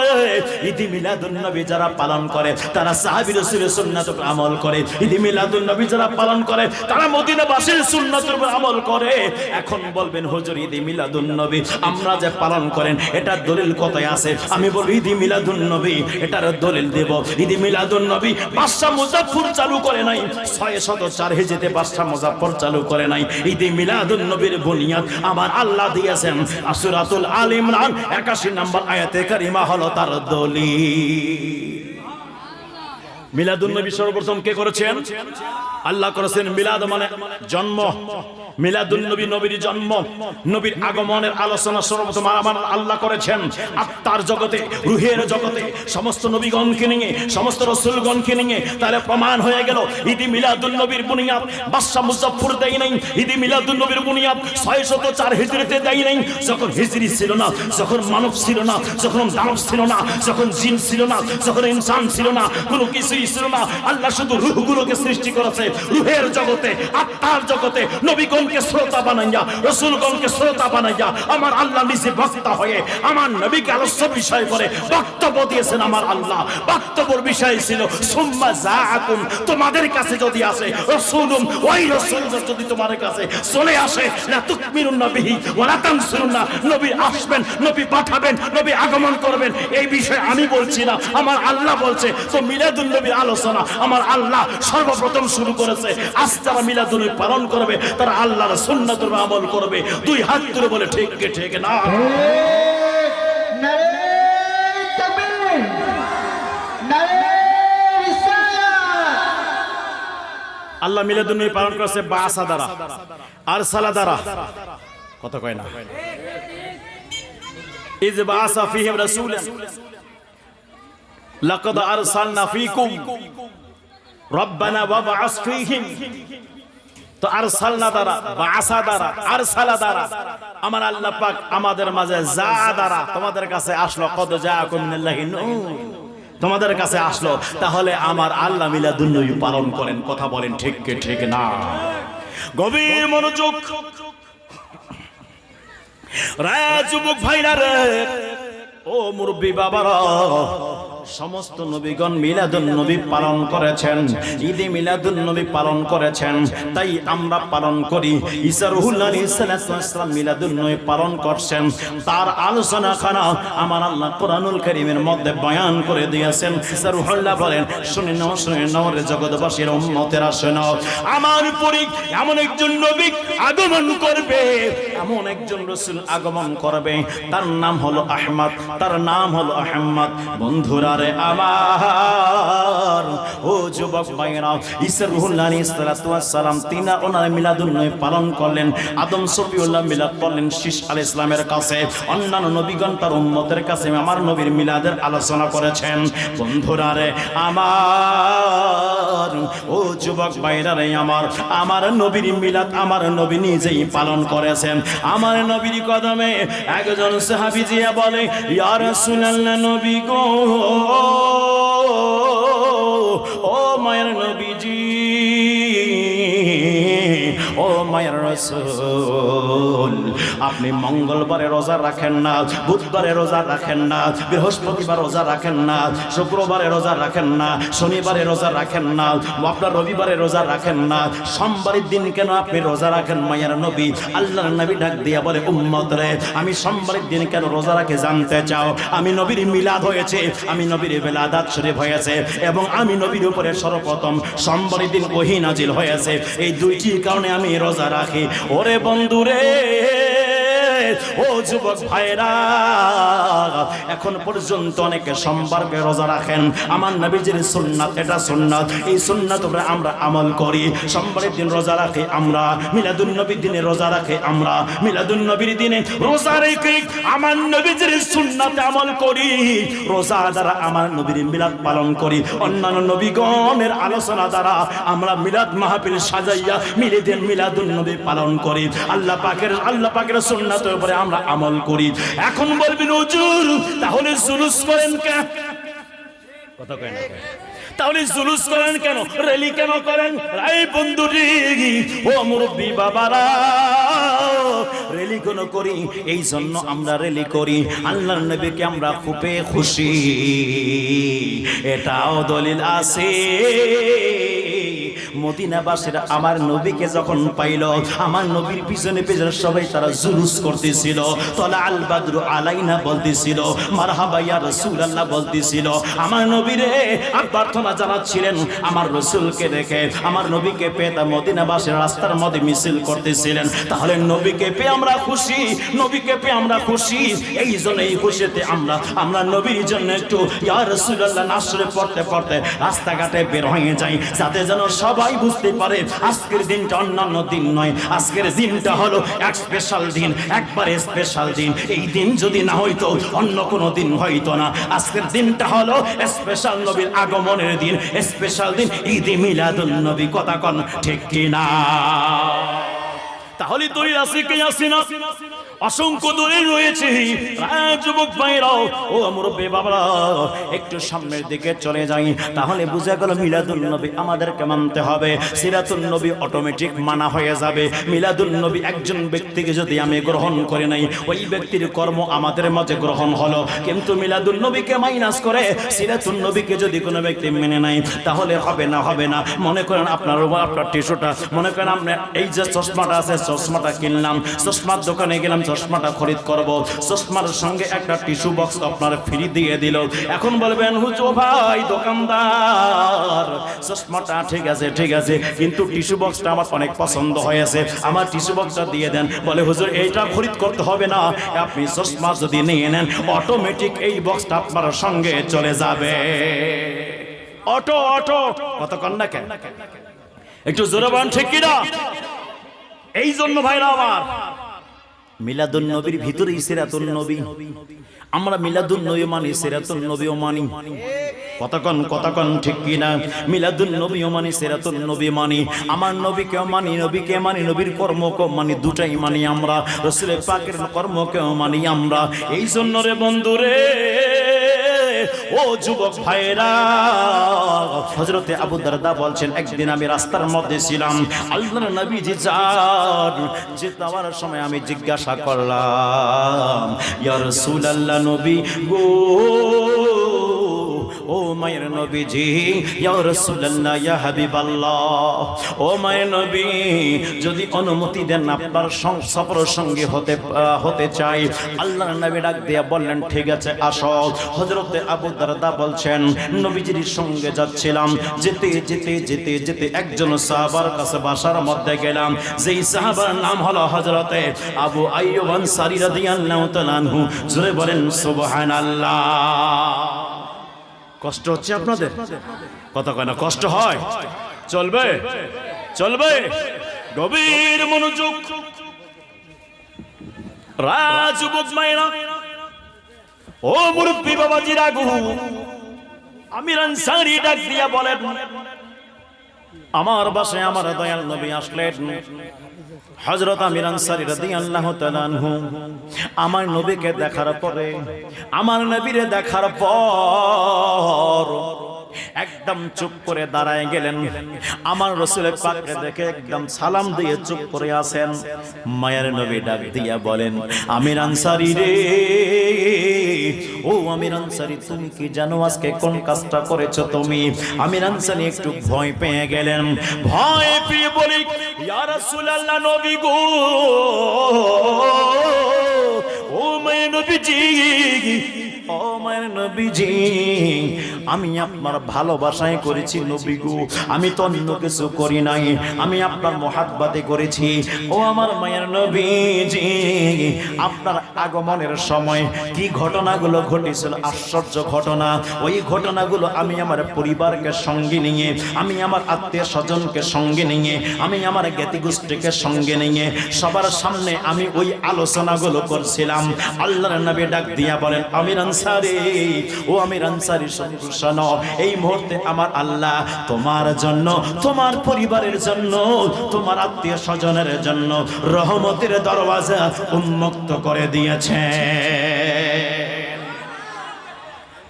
ঈদ মিলাদুন নবী যারা পালন করে তারা সাহাবী রাসূলের সুন্নাতের উপরে আমল করে। ঈদ মিলাদুন নবী যারা পালন করে তারা মদিনাবাসীর সুন্নাতের উপরে আমল করে। এখন বলবেন হুজুর ঈদ মিলাদুন নবী আমরা যে পালন করেন এটার দলিল কোথায় আছে? আমি বলি ঈদ মিলাদুন নবী এটার দলিল দেব। ঈদ মিলাদুন নবী বাদশা মুজাফফর চালু করে নাই, 604 হিজরিতে বাদশা মুজাফফর চালু করে নাই। ঈদ মিলাদুন নবীর বুনিয়াদ আমার আল্লাহ দিয়েছেন। সূরাতুল আল ইমরান 81 নম্বর আয়াতে কারিমা হলো তার দলিল। মিলাদুন নবী সর্বপ্রথম কে করেছেন? আল্লাহ করেছেন। মিলাদ মানে জন্ম, মিলাদুন নবী নবীর জন্ম, নবীর আগমনের আলোচনা সর্বপ্রথম আমার আল্লাহ করেছেন। আত্মার জগতে, রূহের জগতে সমস্ত নবীগণকে নিয়ে, সমস্ত রাসূলগণকে নিয়ে তাহলে প্রমাণ হয়ে গেল ঈদ মিলাদুন নবীর বুনিয়াদ বাদশা মুজাফফর দেয় নাই। ঈদ মিলাদুন নবীর বুনিয়াদ 604 হিজরিতে দেয় নাই। যখন হিজরি ছিল না, যখন মানব ছিল না, যখন দানব ছিল না, যখন জিন ছিল না, যখন ইনসান ছিল না, কোনো কিছুই ছিল না, আল্লাহ শুধু রূহগুলোকে সৃষ্টি করেছে। রূহের জগতে, আত্মার জগতে নবীগণকে শ্রোতা বানাইয়া, রাসূলগণকে শ্রোতা বানাইয়া আমার আল্লাহ নিজে বক্তা হয়ে আমার নবীকে আলোচ্য বিষয় করে বক্তব্য দিয়েছেন। আমার আল্লাহ বক্তব্যের বিষয় ছিল সুম্মা যাআকুম, তোমাদের কাছে যদি আসে রাসূলুম, ওই রাসূল যদি তোমাদের কাছে চলে আসে, লা তুকমিনুনা বিহি ওয়া লা তানসুরুনা, নবী আসবেন, নবী পাঠাবেন, নবী আগমন করবেন, এই বিষয়ে আমি বলছি না, আমার আল্লাহ বলছে। তো মিলাদুন নবীর আলোচনা আমার আল্লাহ সর্বপ্রথম শুরু করেছে। আজ যারা মিলাদুন নবী পালন করবে তারা আল্লাহর সুন্নাতের উপর আমল করবে। দুই হাত তুলে বলে ঠিক কি ঠিক না? আল্লাহ মিলাদুন নবী পালন করেছে বাসা দ্বারা, আরসালা দ্বারা, কত কয় না? ইয বাসা ফীহিম রাসূলান লাকাদ আরসালনা ফীকুম রব্বানা ওয়াবআস ফীহিম। তো আরসালনা দ্বারা, বাসা দ্বারা, আরসালা দ্বারা আমার আল্লাহ পাক আমাদের মাঝে যা দ্বারা তোমাদের কাছে আসলো, কদ জাআকুম মিনাল্লাহি নূর, তোমাদের কাছে আসলো। তাহলে আমার আল্লাহ মিলাদুন নবী পালন করেন। কথা বলেন ঠিক কি ঠিক না? গভীর মনোযোগ রায় যুবক ভাইরা রে, ও মুরব্বী বাবারা, সমস্ত নবীগণ মিলাদুন নবী পালন করেছেন, ঈদে মিলাদুন নবী পালন করেছেন, তাই আমরা পালন করি। ঈসা রুহুল আলাইহিস সালাম মিলাদুন নবী পালন করছেন। তার আলোচনা খানা আমার আল্লাহ কোরআনুল কারীমের মধ্যে বয়ান করে দিয়েছেন। ঈসা রুহুল্লাহ বলেন, শুনে নাও রে জগৎবাসীর উম্মতেরা শোনো, আমার পরে এমন একজন নবী আগমন করবে, এমন একজন রাসূল আগমন করবে, তার নাম হলো আহমদ, তার নাম হলো আহমদ। বন্ধুরা রে আমার, ও যুবক ভাইরা, ঈসা রুহুল আলাইহিস সালাম তিনা ওনার মিলাদুন নবী পালন করলেন। আদম সফিউল্লাহ মিলাদ পড়লেন শীশ আলাইহিস সালামের কাছে, অন্যান্য নবীগণ তার উম্মতের কাছে আমার নবীর মিলাদের আলোচনা করেছেন। বন্ধুরা রে আমার, ও যুবক ভাইরা রে আমার নবীর মিলাদ আমার নবী নিজেই পালন করেছেন। আমার নবীর কদমে একজন সাহাবী জিয়া বলে, ইয়া রাসূলুল্লাহ, নবী গো, ও মায়ের নবীজি, ও মায়ের রাসূল, আপনি মঙ্গলবারে রোজা রাখেন না, বুধবারে রোজা রাখেন না, বৃহস্পতিবার রোজা রাখেন না, শুক্রবারে রোজা রাখেন না, শনিবারে রোজা রাখেন না, আপনার রবিবারে রোজা রাখেন না, সোমবারের দিন কেন আপনি রোজা রাখেন? মায়ের নবী, আল্লাহর নবী ডাক দিয়া বলে, উম্মত রে, আমি সোমবারের দিন কেন রোজা রাখে জানতে চাও? আমি নবীর মিলাদ হয়েছে, আমি নবীর বেলাদাত শরীফ হয়েছে, এবং আমি নবীর উপরে সর্বপ্রথম সোমবারের দিন ওহী নাজিল হয়েছে। এই দুইটি কারণে আমি রোজা রাখি। ওরে বন্ধুরে, ও যুবক ভাইরা, এখন পর্যন্ত অনেকে সোমবারকে রোজা রাখেন। আমার নবীজির সুন্নাত, এটা সুন্নাত, এই সুন্নাত উপরে আমরা আমল করি। সোমবারের দিন রোজা রাখি আমরা, মিলাদুন নবীর দিনে রোজা রাখি আমরা, মিলাদুন নবীর দিনে রোজা রেখে আমার নবীজির সুন্নাতে আমল করি, রোজা দ্বারা আমার নবীর মিলাদ পালন করি। অন্যান্য নবীগণের আলোচনা দ্বারা আমরা মিলাদ মাহফিল সাজাইয়া মিলাদুন নবী পালন করি। আল্লাহ পাকের সুন্নাতের উপরে আমরা আমল করি। এখন বলবেন, হুজুর তাহলে জুলুস করেন কেন? কথা কয় না, তাহলে জুলুস করেন কেন, র্যালি কেন করেন? এই বন্ধুটি, ও মুরব্বী বাবারা, র্যালি কেন করি? এই জন্য আমরা র্যালি করি, আল্লাহর নবীকে আমরা খুবই খুশি, এটাও দলিল আছে। মদিনাবাসীরা আমার নবীকে যখন পাইল, আমার নবীর পিছনে পিছনে সবাই তারা জুলুস করতেছিল, তলা আল বাদরু আলাইনা বলতেছিল, মারহাবা ইয়া রাসূলুল্লাহ বলতেছিল। আমার নবীরে প্রার্থনা জানাচ্ছিলেন, আমার রাসূলকে দেখে, আমার নবীকে পেয়ে তা মদিনাবাসীর রাস্তার মধ্যে মিছিল করতেছিলেন। তাহলে নবীকে পেয়ে আমরা খুশি, নবীকে পেয়ে আমরা খুশি। এই জন্য এই খুশিতে আমরা নবীর জন্য একটু ইয়া রাসূলুল্লাহ নাসরে পড়তে পড়তে রাস্তাঘাটে বের হয়ে যাই, যাতে যেন সবাই বুঝতে পারে আজকের দিনটা অন্যান্য দিন নয়, আজকের দিনটা হলো এক স্পেশাল দিন, একবারে স্পেশাল দিন। এই দিন যদি না হইতো অন্য কোনো দিন হইতো না। আজকের দিনটা হলো স্পেশাল নবীর আগমনের দিন, স্পেশাল দিন, ঈদে মিলাদুন নবী। কথা কোন ঠিক কি না? তাহলে তুই আসি কি আসি না? অসংখ্য দলিল রয়েছে। যুবক ভাইরাও ও মুরব্বি বাবারা একটু সামনের দিকে চলে যাই, তাহলে বুঝা গেল মিলাদুন নবী আমাদেরকে মানতে হবে, সিরাতুন নবী অটোমেটিক মানা হয়ে যাবে। মিলাদুন নবী একজন ব্যক্তিকে যদি আমি গ্রহণ করে নাই, ওই ব্যক্তির কর্ম আমাদের মাঝে গ্রহণ হলো। কিন্তু মিলাদুন নবীকে মাইনাস করে সিরাতুন নবীকে যদি কোনো ব্যক্তি মেনে নাই, তাহলে হবে না, হবে না। মনে করেন আপনার টিস্যুটা, মনে করেন আপনি এই যে চশমাটা আছে, চশমাটা কিনলাম, চশমার দোকানে গেলাম, চশমাটা খরিদ করব, চশমার সঙ্গে একটা টিস্যু বক্স আপনার ফ্রি দিয়ে দিল। এখন বলবেন হুজুর ভাই দোকানদার, চশমাটা ঠিক আছে ঠিক আছে, কিন্তু টিস্যু বক্সটা আমার অনেক পছন্দ হয়েছে, আমার টিস্যু বক্সটা দিয়ে দেন। বলে হুজুর এইটা খরিদ করতে হবে না, আপনি চশমা যদি নিয়ে নেন অটোমেটিক এই বক্সটা আপনার সঙ্গে চলে যাবে। অটো অটো কতক্ষণ না কেন, একটু জোরে বলেন ঠিক কিনা? এই জন্য ভাইরা আমার মিলাদুন নবীর ভিতরেই সিরাতুন নবী। আমরা মিলাদুন নবী মানি, সিরাতুন নবীও মানি। কতক্ষণ ঠিক কিনা? মিলাদুন নবীও মানি, সিরাতুন নবী মানি। আমার নবীকেও মানি, নবীকে মানি, নবীর কর্মকেও মানি, দুটাই মানি আমরা। রাসূল পাকের কর্মকেও মানি আমরা। এই জন্য রে বন্ধুরে, ও যুবক ভাইরা, হযরতে আবু দারদা বলছেন একদিন আমি রাস্তার মধ্যে ছিলাম, আল্লাহর নবীজি যান যে যাওয়ার সময় আমি জিজ্ঞাসা করলাম, ইয়া রাসূলুল্লাহ নবী গো, ও মায়ের নবীজি, ইয়া রাসূলুল্লাহ ইয়া হাবিবাল্লাহ, ও মায়ের নবী যদি অনুমতি দেন আপনার সফর সঙ্গী হতে চাই। আল্লাহর নবী ডাক দিয়া বললেন ঠিক আছে আসো। হযরতে আবু দারদা বলছেন নবীজির সঙ্গে যাচ্ছিলাম, যেতে যেতে যেতে যেতে একজন সাহাবার কাছে বাসার মধ্যে গেলাম, যেই সাহাবার নাম হলো হযরতে আবু আইয়ুব আনসারী রাদিয়াল্লাহু তাআলা আনহু। জোরে বলেন সুবহানাল্লাহ। কষ্ট হচ্ছে আপনাদের? কতক্ষণ কষ্ট হয়? চলবে চলবে, গভীর মনোযোগ। যুবক মায়েরা, ও মুরব্বি বাবাজি রাগু, আমির আনসারী ডাক দিয়া বলেন আমার বাসায় আমার দয়াল নবী আসলেন। হযরত আমির আনসারী রাদিয়াল্লাহু তাআলা আনহু আমার নবীকে দেখার পরে, আমার নবীরে দেখার পর একদম চুপ করে দাঁড়ায় গেলেন। আমার রাসূলের পাককে দেখে একদম সালাম দিয়ে চুপ করে আছেন। মায়ের নবী ডাক দিয়া বলেন আমির আনসারী রে, ও আমির আনসারী তুমি কি জানো আজকে কোন কাজটা করেছো তুমি? আমির আনসারী একটু ভয় পেয়ে গেলেন। ভয় পেয়ে বলি ইয়া রাসূলুল্লাহ নবী গো, ও মায়ের নবীজি, ও মায়ের নবীজি, আমি আপনার ভালোবাসায় করেছি নবী গো, আমি তো অন্য কিছু করি নাই, আমি আপনার মহাব্বতে করেছি। ও আমার মায়ের নবীজি, আপনার আগমনের সময় কি ঘটনাগুলো ঘটেছিল, আশ্চর্য ঘটনা। ওই ঘটনাগুলো আমি আমার পরিবারকে সঙ্গে নিয়ে, আমি আমার আত্মীয় স্বজনকে সঙ্গে নিয়ে, আমি আমার জ্ঞাতি গোষ্ঠীকে সঙ্গে নিয়ে সবার সামনে আমি ওই আলোচনাগুলো করছিলাম। আল্লাহর নবী ডাক দিয়া বলেন আমির আনসারী, ও আমির আনসারী শোনো, এই মুহূর্তে আমার আল্লাহ তোমার জন্য, তোমার পরিবারের জন্য, তোমার আত্মীয় স্বজনের জন্য রহমতের দরওয়াজা উন্মুক্ত করে দিয়েছে।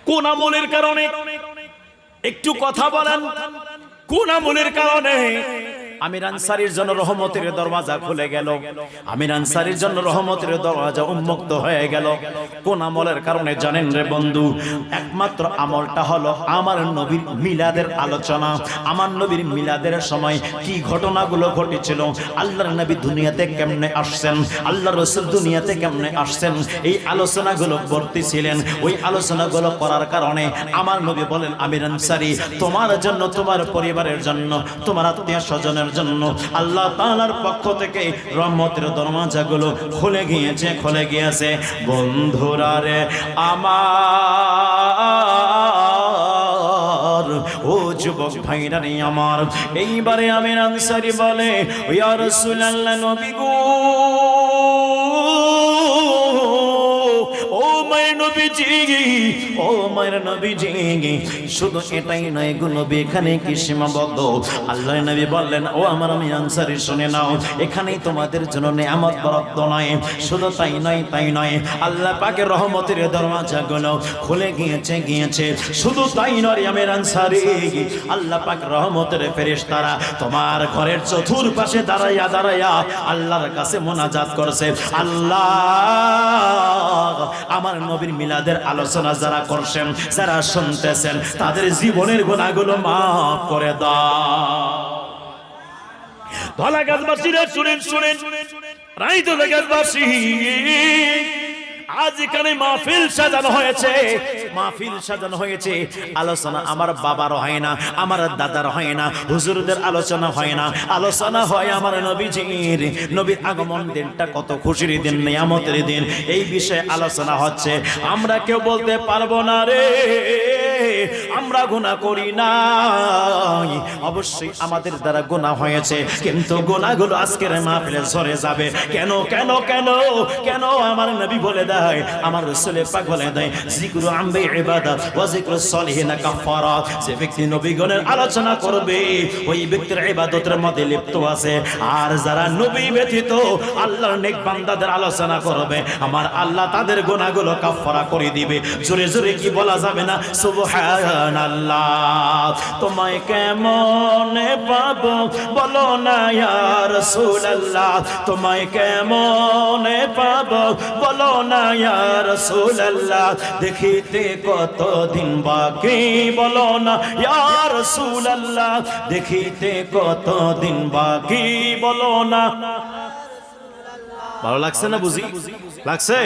কোন আমলের কারণে? একটু কথা বলেন, কোন আমলের কারণে আমির আনসারীর জন্য রহমতের দরওয়াজা খুলে গেল? আমির আনসারীর জন্য রহমতের দরওয়াজা উন্মুক্ত হয়ে গেল। কোন আমলের কারণে জানেন রে বন্ধু? একমাত্র আমলটা হলো আমার নবীর মিলাদের আলোচনা। আমার নবীর মিলাদের সময় কি ঘটনাগুলো ঘটেছিল, আল্লাহর নবী দুনিয়াতে কেমনে আসছেন, আল্লাহর রাসূল দুনিয়াতে কেমনে আসছেন, এই আলোচনাগুলো করতেছিলেন। ওই আলোচনাগুলো করার কারণে আমার নবী বলেন আমির আনসারী তোমার জন্য, তোমার পরিবারের জন্য, তোমার আত্মীয় স্বজনের জন্য আল্লাহ তাআলার পক্ষ থেকে রহমতের দরওয়াজাগুলো খুলে গিয়েছে, খুলে গিয়েছে। বন্ধুরা রে আমার, ও যুবক ভাইরা রে আমার, এইবারে আমির আনসারী বলে ইয়া রাসূলুল্লাহ নবী গো, ও মায়ের নবী নবীজি, ও মায়ের নবীজি, শুধু এটাই নয় গো নবী, এখানে কি সীমাবদ্ধ? আল্লাহর নবী বললেন, ও আমার আমি আনসারী শুনে নাও, এখানেই তোমাদের জন্য নিয়ামত বরাদ্দ নয়। শুধু তাই নয়, আল্লাহ পাকের রহমতের দরওয়াজাগুলো খুলে গিয়েছে। শুধু তাই নয় আমার আনসারী, আল্লাহ পাক রহমতের ফেরেশতারা তোমার ঘরের চতুর্পাশে দাঁড়াইয়া আল্লাহর কাছে মোনাজাত করছে, আল্লাহ আমার নবীর মিলাদের আলোচনা যারা করছেন, যারা শুনতেছেন, তাদের জীবনের গুনাহগুলো মাফ করে দাও। ধলা গাছবাসীরা শুনেন, রাইতো গাছবাসী, আজ এখানে মাহফিল সাজানো হয়েছে। আলোচনা আমার বাবার হয় না, আমার দাদার হয় না, হুজুরদের আলোচনা হয় না, আলোচনা হয় আমার নবীজির। নবীর আগমন দিনটা কত খুশির দিন, নিয়ামতের দিন, এই বিষয়ে আলোচনা হচ্ছে। আমরা কেউ বলতে পারবো না রে আমরা গুনাহ করি না, অবশ্যই আমাদের দ্বারা গুনাহ হয়েছে, কিন্তু গুনাহগুলো আজকের মাহফিলে ঝরে যাবে। কেন আমার নবী বলে দেয়, আমার রাসূল পাক বলে দেয়, যিকরু আমবে ইবাদত ওয়া যিকরু সলিহিনা কাফারা। যে ব্যক্তি নবীগণের আলোচনা করবে, ওই ব্যক্তির ইবাদতের মধ্যে লিপ্ত আছে। আর যারা নবী ব্যতীত আল্লাহর নেক বান্দাদের আলোচনা করবে, আমার আল্লাহ তাদের গুনাহগুলো কাফারা করে দিবে। জোরে জোরে কি বলা যাবে না? সুবহানাল্লাহ। তোমায় কেমন পাবো বলো না ইয়া রাসূলুল্লাহ, তোমায় কেমন পাবো বলো না ইয়া রাসূলুল্লাহ, দেখিতে কতদিন বাকি বলো না ইয়া রাসূলুল্লাহ, দেখিতে কতদিন বাকি বলো না। ভালো লাগছে না? বুঝি লাগছে?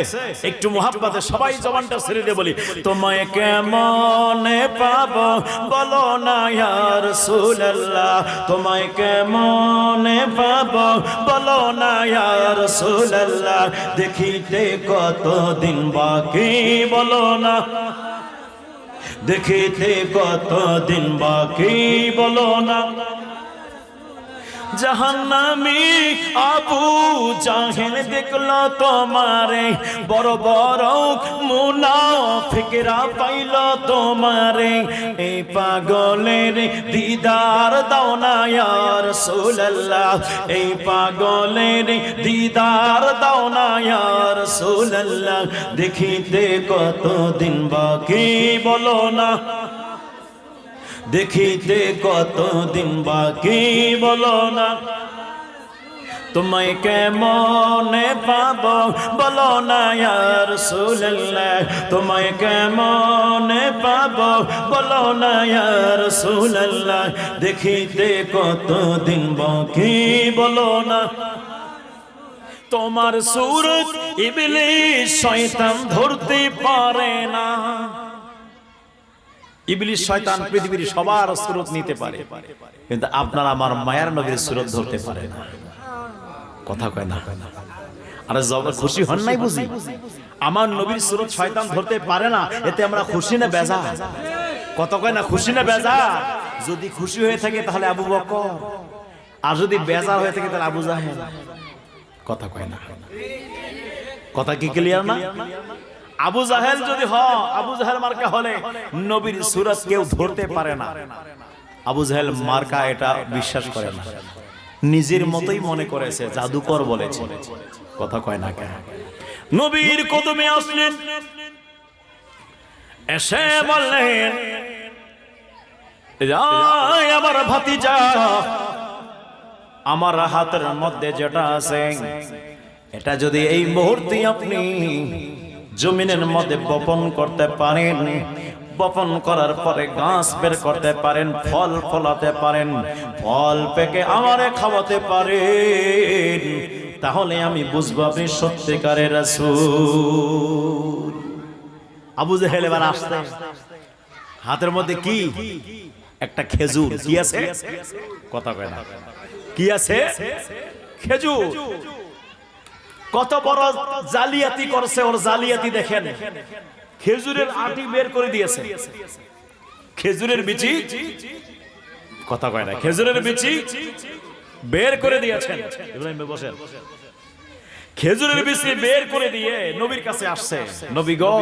একটু মোহাব্বতে সবাই জবানটা ছেড়ে দিয়ে বলি, তোমায় কেমন পাবো বলো না ইয়া রাসূলুল্লাহ, তোমায় কেমন পাবো বলো না ইয়া রাসূলুল্লাহ, দেখিতে কতদিন বাকি বলো না, দেখিতে কতদিন বাকি বলো না। জাহান্নামী আবু জাহেল দেখলো তোমারে, বড় বড় মুনাফিকরা পাইল তোমারে, এই পাগলের দিদার দাও না ইয়া রাসূলুল্লাহ, এই পাগলের দিদার দাও না ইয়া রাসূলুল্লাহ, দেখিতে কতদিন বাকি বলো না, দেখিতে কতদিন বাকি বলো না। তোমায় কেমন পাবো বলো না ইয়া রাসূলুল্লাহ, তোমায় কেমন পাবো বলো না ইয়া রাসূলুল্লাহ, দেখিতে কতদিন বাকি বলো না। তোমার সূরত ইবলিস শয়তান ধরতে পারে না। ইবলিস শয়তান পৃথিবীর সবার সুরত নিতে পারে, কিন্তু আপনার আমার মায়ের নবীর সুরত ধরতে পারে না। কথা কয় না? আরে খুশি হন নাই বুঝি? আমার নবীর সুরত শয়তান ধরতে পারে না, এতে আমরা খুশি না বেজার? কথা কয় না? খুশি না বেজার? যদি খুশি হয়ে থাকে তাহলে আবু বকর, আর যদি বেজার হয়ে থাকে তাহলে আবু জাহেল। কথা কয় না? কথা কি ক্লিয়ার না? আবু জাহেল যদি আবু জাহেল মার্কা হলে নবীর সূরত কেউ ধরতে পারে না। আবু জাহেল মার্কা এটা বিশ্বাস করে না, নিজের মতোই মনে করেছে, জাদুকর বলেছে। কথা কয় না কেন? নবীর কদমে আসলেন, এসে বললেন, আমার ভাতিজা, আমার হাতের মধ্যে যেটা আছে, এটা যদি এই মুহূর্তে আপনি জমিনের মধ্যে বপন করতে পারেন, বপন করার পরে গাছ বের করতে পারেন, ফল ফলাতে পারেন, ফল পেকে আমারে খাওয়াতে পারেন, তাহলে আমি বুঝবো আপনি সত্যিকারের রাসূল। আবু জাহেল এবার আসছে, হাতের মধ্যে কি? একটা খেজুর। কি আছে? কথা কয় না? কি আছে? খেজুর। কত বড় জালিয়াতি করছে, ওর জালিয়াতি দেখেন। খেজুরের আটি বের করে দিয়েছে, খেজুরের বিচি। কথা কয় না? খেজুরের বিচি বের করে দিয়েছেন। ইব্রাহিম ভাই বসেন। খেজুরের বিচি বের করে দিয়ে নবীর কাছে আসছে, নবী গো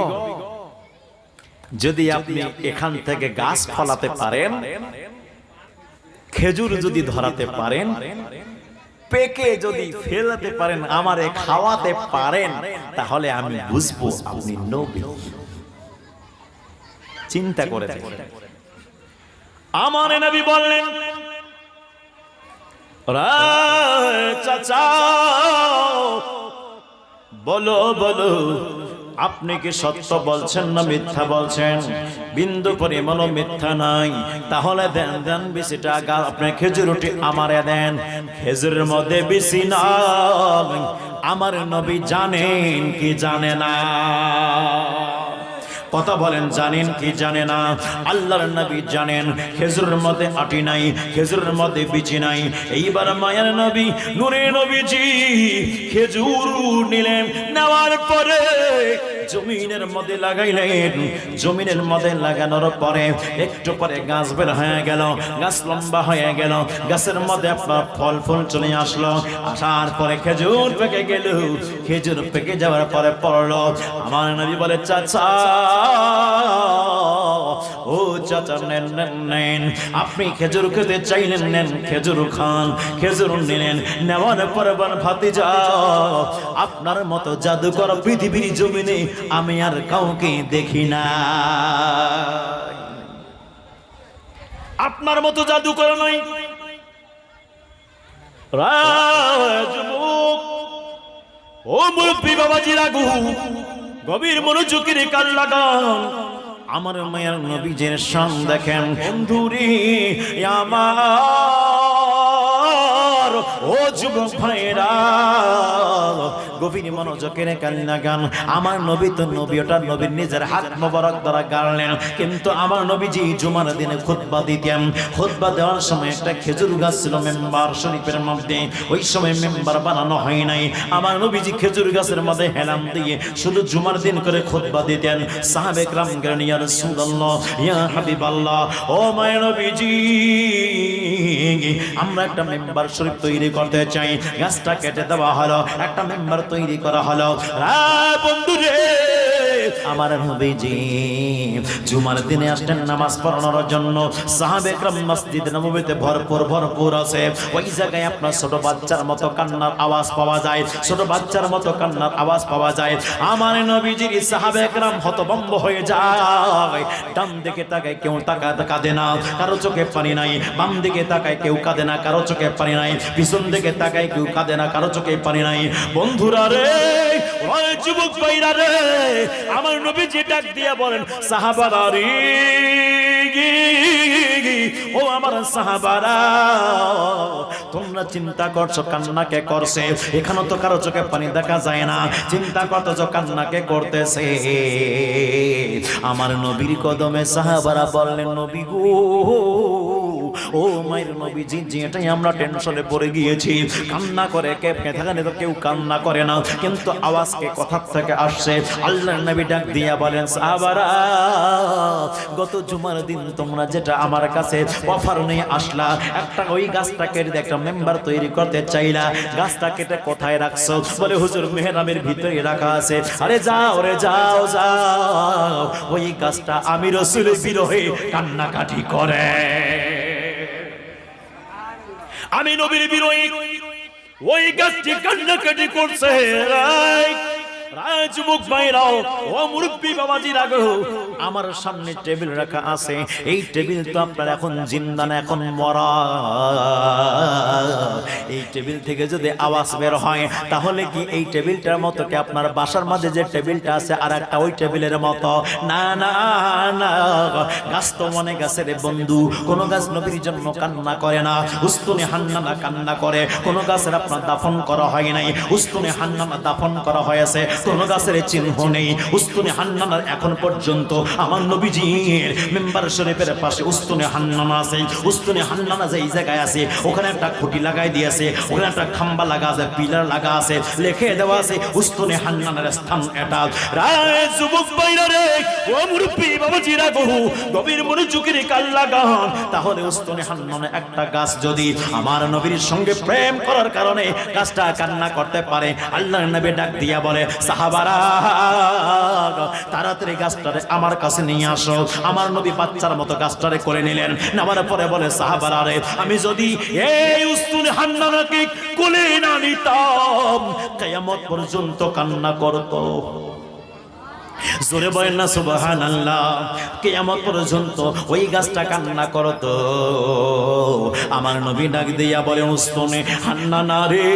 যদি আপনি এখান থেকে গাছ ফলাতে পারেন, খেজুর যদি ধরাতে পারেন, পেকে যদি ফেলাতে পারেন, আমারে খাওয়াতে পারেন, তাহলে আমি বুঝবো আপনি নবী। চিন্তা করে দেখেন। আমার নবী বললেন, চাচা বলো বলো, আপনি কি সত্য বলছেন না মিথ্যা বলছেন? বিন্দু পরিমাণও মিথ্যা নাই। তাহলে দেন দেন বিচিটা, আপনি খেজুরটি আমারে দেন। খেজুরের মধ্যে বিচি নাই। আমার নবী জানেন কি জানে না? কথা বলেন, জানেন কি জানে না? আল্লাহর নবী জানেন খেজুরের মধ্যে আটি নাই, খেজুরের মধ্যে বিচি নাই। এইবার মায়ের নবী নূরে নবীজি খেজুর নিলেন, নেওয়ার পরে জমিনের মধ্যে লাগাইলেন। জমিনের মধ্যে লাগানোর পরে একটু পরে গাছ বের হয়ে গেল, গাছ লম্বা হয়ে গেল, গাছের মধ্যে আপনার ফল ফুল চলে আসলো। আসার পরে খেজুর পেকে গেল। খেজুর পেকে যাওয়ার পরে পড়লো। আমার নবী বলে, চাচা ও চাচা নেন নেন নেন, আপনি খেজুর খেতে চাইলেন, নেন খেজুর খান। খেজুর নিলেন, নেওয়ার পরে বল, ভাতিজা আপনার মতো জাদুকর পৃথিবীর জমিনে আমি আর কাউকে দেখি না। আপনার মতো জাদুকর নাই। ও মুরব্বী বাবাজি রাগু, গভীর মনোযোগের কান লাগান। আমার মায়ের নবীজের শান দেখেন। বন্ধুরে আমার, ও যুবক ভাইরা, গভীর মনোযোগের কান লাগান। আমার নবী তো নবী, ওটা নবীর নিজের হাত মোবারক দ্বারা গাড়লেন। কিন্তু আমার নবীজি জুমার দিনে খুতবা দিতেন। খুতবা দেওয়ার সময় একটা খেজুর গাছ ছিল মেম্বার শরীফের মধ্যে। ওই সময় মেম্বার বানানো হয় নাই। আমার নবীজি খেজুর গাছের মধ্যে হেলাম দিয়ে শুধু জুমার দিন করে খুতবা দিতেন। সাহাবে کرام গেলেন, ইয়া রাসূলুল্লাহ, ইয়া হাবিবাল্লাহ, ও মায়ের নবীজি, আমরা একটা মেম্বার শরীফ তৈরি করতে চাই। গাছটা কেটে দেওয়া হলো, একটা মেম্বার তৈরি করা হলো। বন্ধুরে, আমার নবীজি জুমার দিনে আসতেন নামাজ পড়ানোর জন্য। সাহাবে کرام মসজিদ নববীতে ভরপুর আছে। ওই জায়গায় আপনার ছোট বাচ্চার মতো কান্নার আওয়াজ পাওয়া যায়, ছোট বাচ্চার মতো কান্নার আওয়াজ পাওয়া যায়। আমার নবীজির সাহাবে کرام হতভম্ব হয়ে যায়। ডান দিকে তাকায় কেউ কাঁদে না, কারো চোখে পানি নাই। বাম দিকে তাকায় কেউ কাঁদে না, কারো চোখে পানি নাই। পিছন দিকে তাকায় কেউ কাঁদে না, কারো চোখে পানি নাই। বন্ধুরা রে, ওই যুবক ভাইরা রে, আমার নবীজি ডাক দিয়ে বলেন, সাহাবারা রে, ও আমার সাহাবারা, তোমরা চিন্তা করছো কান্না কে করছে? এখানে তো কারো চোখে পানি দেখা যায় না। চিন্তা করতেছো কান্না কে করতেছে? আমার নবীর কদমে সাহাবারা বললেন, নবী গো, ও মায়ের নবীজি, যেটাই আমরা টেনশনে পড়ে গিয়েছি। কান্না করে কে? এখানে তো কেউ কান্না করে না, কিন্তু আওয়াজ কে কোথা থেকে আসছে? আল্লাহর নবী ডাক দিয়া বলেন, সাহাবারা, গত জুমার দিন তোমরা যেটা আমার কাছে অফার নিয়ে আসলা, একটা ওই গাছটা কেটে একটা মেম্বার তৈরি করতে চাইলা, গাছটা কেটে কোথায় রাখছো? বলে, হুজুর মেহরাবের ভিতরে রাখা আছে। আরে যাও রে, যাও যাও, ওই গাছটা আমি রাসূলের বিরহে কান্নাকাটি করে, আমি নবীর বিরহে ওই গাছটি কান্নাকাটি করছে। যুবক ভাইরাও, ও মুরব্বী বাবাজি রাগো, আমার সামনে টেবিল রাখা আছে। এই টেবিল তো আপনার এখন জিন্দা না, এখন মরা। এই টেবিল থেকে যদি আওয়াজ বের হয়, তাহলে কি এই টেবিলটার মতো কি আপনার বাসার মাঝে যে টেবিলটা আছে আর একটা ওই টেবিলের মতো? না না না, গাছ তো মনে গাছের বন্ধু। কোন গাছ নবীর জন্য কান্না করে না। উস্তুনে হান্নানা কান্না করে। কোন গাছের আপনার দাফন করা হয় নাই, উস্তুনে হান্নানা দাফন করা হয়েছে। কোন গাছের চিহ্ন নেই। উস্তুনে হান্নানার এখন পর্যন্ত আমার নবীজির মেম্বার শরীফের পাশে উস্তুনে হান্নানা আছে। উস্তুনে হান্নানা যেই জায়গায় আছে, ওখানে একটা খুঁটি লাগাই দিয়েছে, ওখানে একটা খাম্বা লাগা আছে, পিলার লাগা আছে, লিখে দেওয়া আছে উস্তুনে হান্নানার স্থান এটা। রায় যুবক ভাইরা রে, ও মুরব্বি বাবাজিরা গো, গভীর মনোযোগের কান লাগান। তাহলে উস্তুনে হান্নানা একটা গাছ যদি আমার নবীর সঙ্গে প্রেম করার কারণে গাছটা কান্না করতে পারে, আল্লাহর নবী ডাক দিয়া বলে, সাহাবারা তাড়াতাড়ি গাছটারে আমার কাছে নিয়ে আসো। আমার নবী বাচ্চার মতো গাছটারে করে নিলেন। নামার পরে বলে সাহাবারা রে, আমি যদি এই উস্তুনে হান্নানাকে কোলে না নিতাম কিয়ামত পর্যন্ত কান্না করত। জোরে বলেন না সুবহানাল্লাহ। কিয়ামত পর্যন্ত ওই গাছটা কান্না করত। আমার নবী ডাক দিয়া বলে, উস্তুনে হান্নানা রে,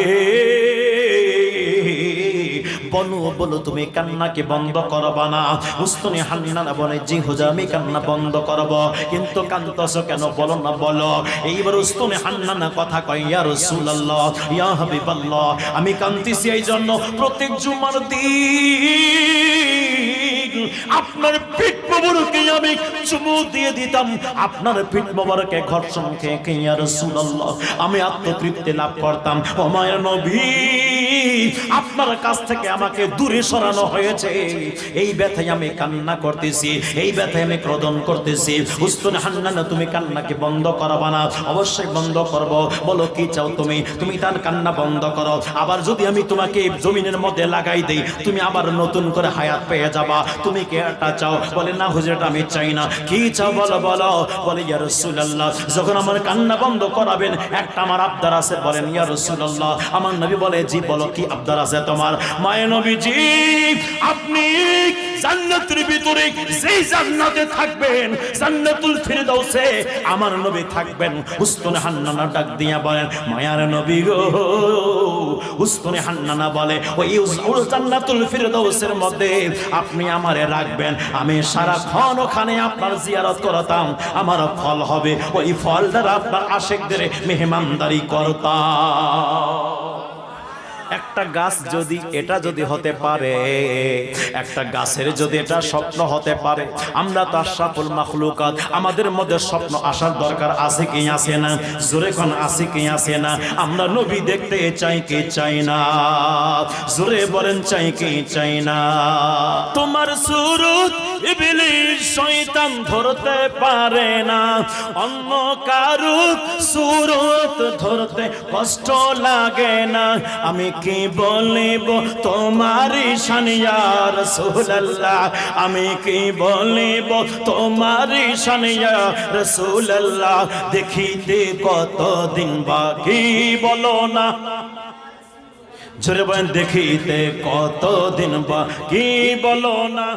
বলো বলো তুমি কান্নাকে বন্ধ করবা না? উস্তুনে হান্নানা বলে, জি হুজুর আমি কান্না বন্ধ করব। কিন্তু কাঁদতেছো কেন বলো না বলো। এইবার উস্তুনে হান্নানা কথা কয়, ইয়া রাসূলুল্লাহ ইয়া হাবিবাল্লাহ, আমি কাঁদতেছি এই জন্য প্রত্যেক জুমার দিন আপনার পিঠ মোবারকে আমি চুমু দিয়ে দিতাম, আপনার পিঠ মোবারকে ঘর্ষণ খেয়ে ইয়া রাসূলুল্লাহ আমি আত্মতৃপ্তি লাভ করতাম। ও মায়ের নবী, আপনার কাছ থেকে আমাকে দূরে সরানো হয়েছে, এই ব্যথায় আমি কান্না করতেছি, এই ব্যথায় আমি ক্রোধন করতেছি। উস্তুনে হান্নানা তুমি কান্নাকে বন্ধ করবা না? অবশ্যই বন্ধ করব। বলো কি চাও তুমি? তুমি তার কান্না বন্ধ করো। আবার যদি আমি তোমাকে জমিনের মধ্যে লাগাই দেই, তুমি আবার নতুন করে হায়াত পেয়ে যাবা। তুমি কি এটা চাও? বলে না হুজুর এটা আমি চাই না। কি চাও বলো বলো। বলে ইয়া রাসূলুল্লাহ যখন আমার কান্না বন্ধ করাবেন একটা আমার আবদার আছে। বলেন ইয়া রাসূলুল্লাহ। আমার নবী বলে, জি বলো কি আবদার আছে তোমার? মায়ে নবীজি, আপনি জান্নাতের ভিতরে যেই জান্নাতে থাকবেন, জান্নাতুল ফিরদাউসে আমার নবী থাকবেন। উস্তুনে হান্নানা ডাক দিয়া বলেন, মায়ার নবী গো। উস্তুনে হান্নানা বলে, ওই জান্নাতুল ফিরদাউসের মধ্যে আপনি আমারে রাখবেন, আমি সারাক্ষণ ওখানে আপনার জিয়ারত করতাম, আমার ফল হবে ওই ফল দ্বারা আপনার আশিকদের মেহমানদারি করতাম। একটা গাছ যদি এটা যদি হতে পারে, একটা গাছের যদি এটা স্বপ্ন হতে পারে, আমরা তো আশরাফুল মাখলুকাত, আমাদের মধ্যে স্বপ্ন আসার দরকার আছে কি আছে না? জোরে কোন আছে কি আছে না? আমরা নবী দেখতে চাই কি চাই না? জোরে বলেন চাই কি চাই না? তোমার সুরত ইবলিস শয়তান ধরতে পারে না, অন্য কারো সুরত ধরতে কষ্ট লাগে না। আমি কি বলিব তোমার শান ইয়া রাসূলুল্লাহ, আমি কি বলিব তোমার শান ইয়া রাসূলুল্লাহ। দেখিতে কতদিন বাকি বলো না, জোরে বলেন দেখিতে কতদিন বাকি বলো না।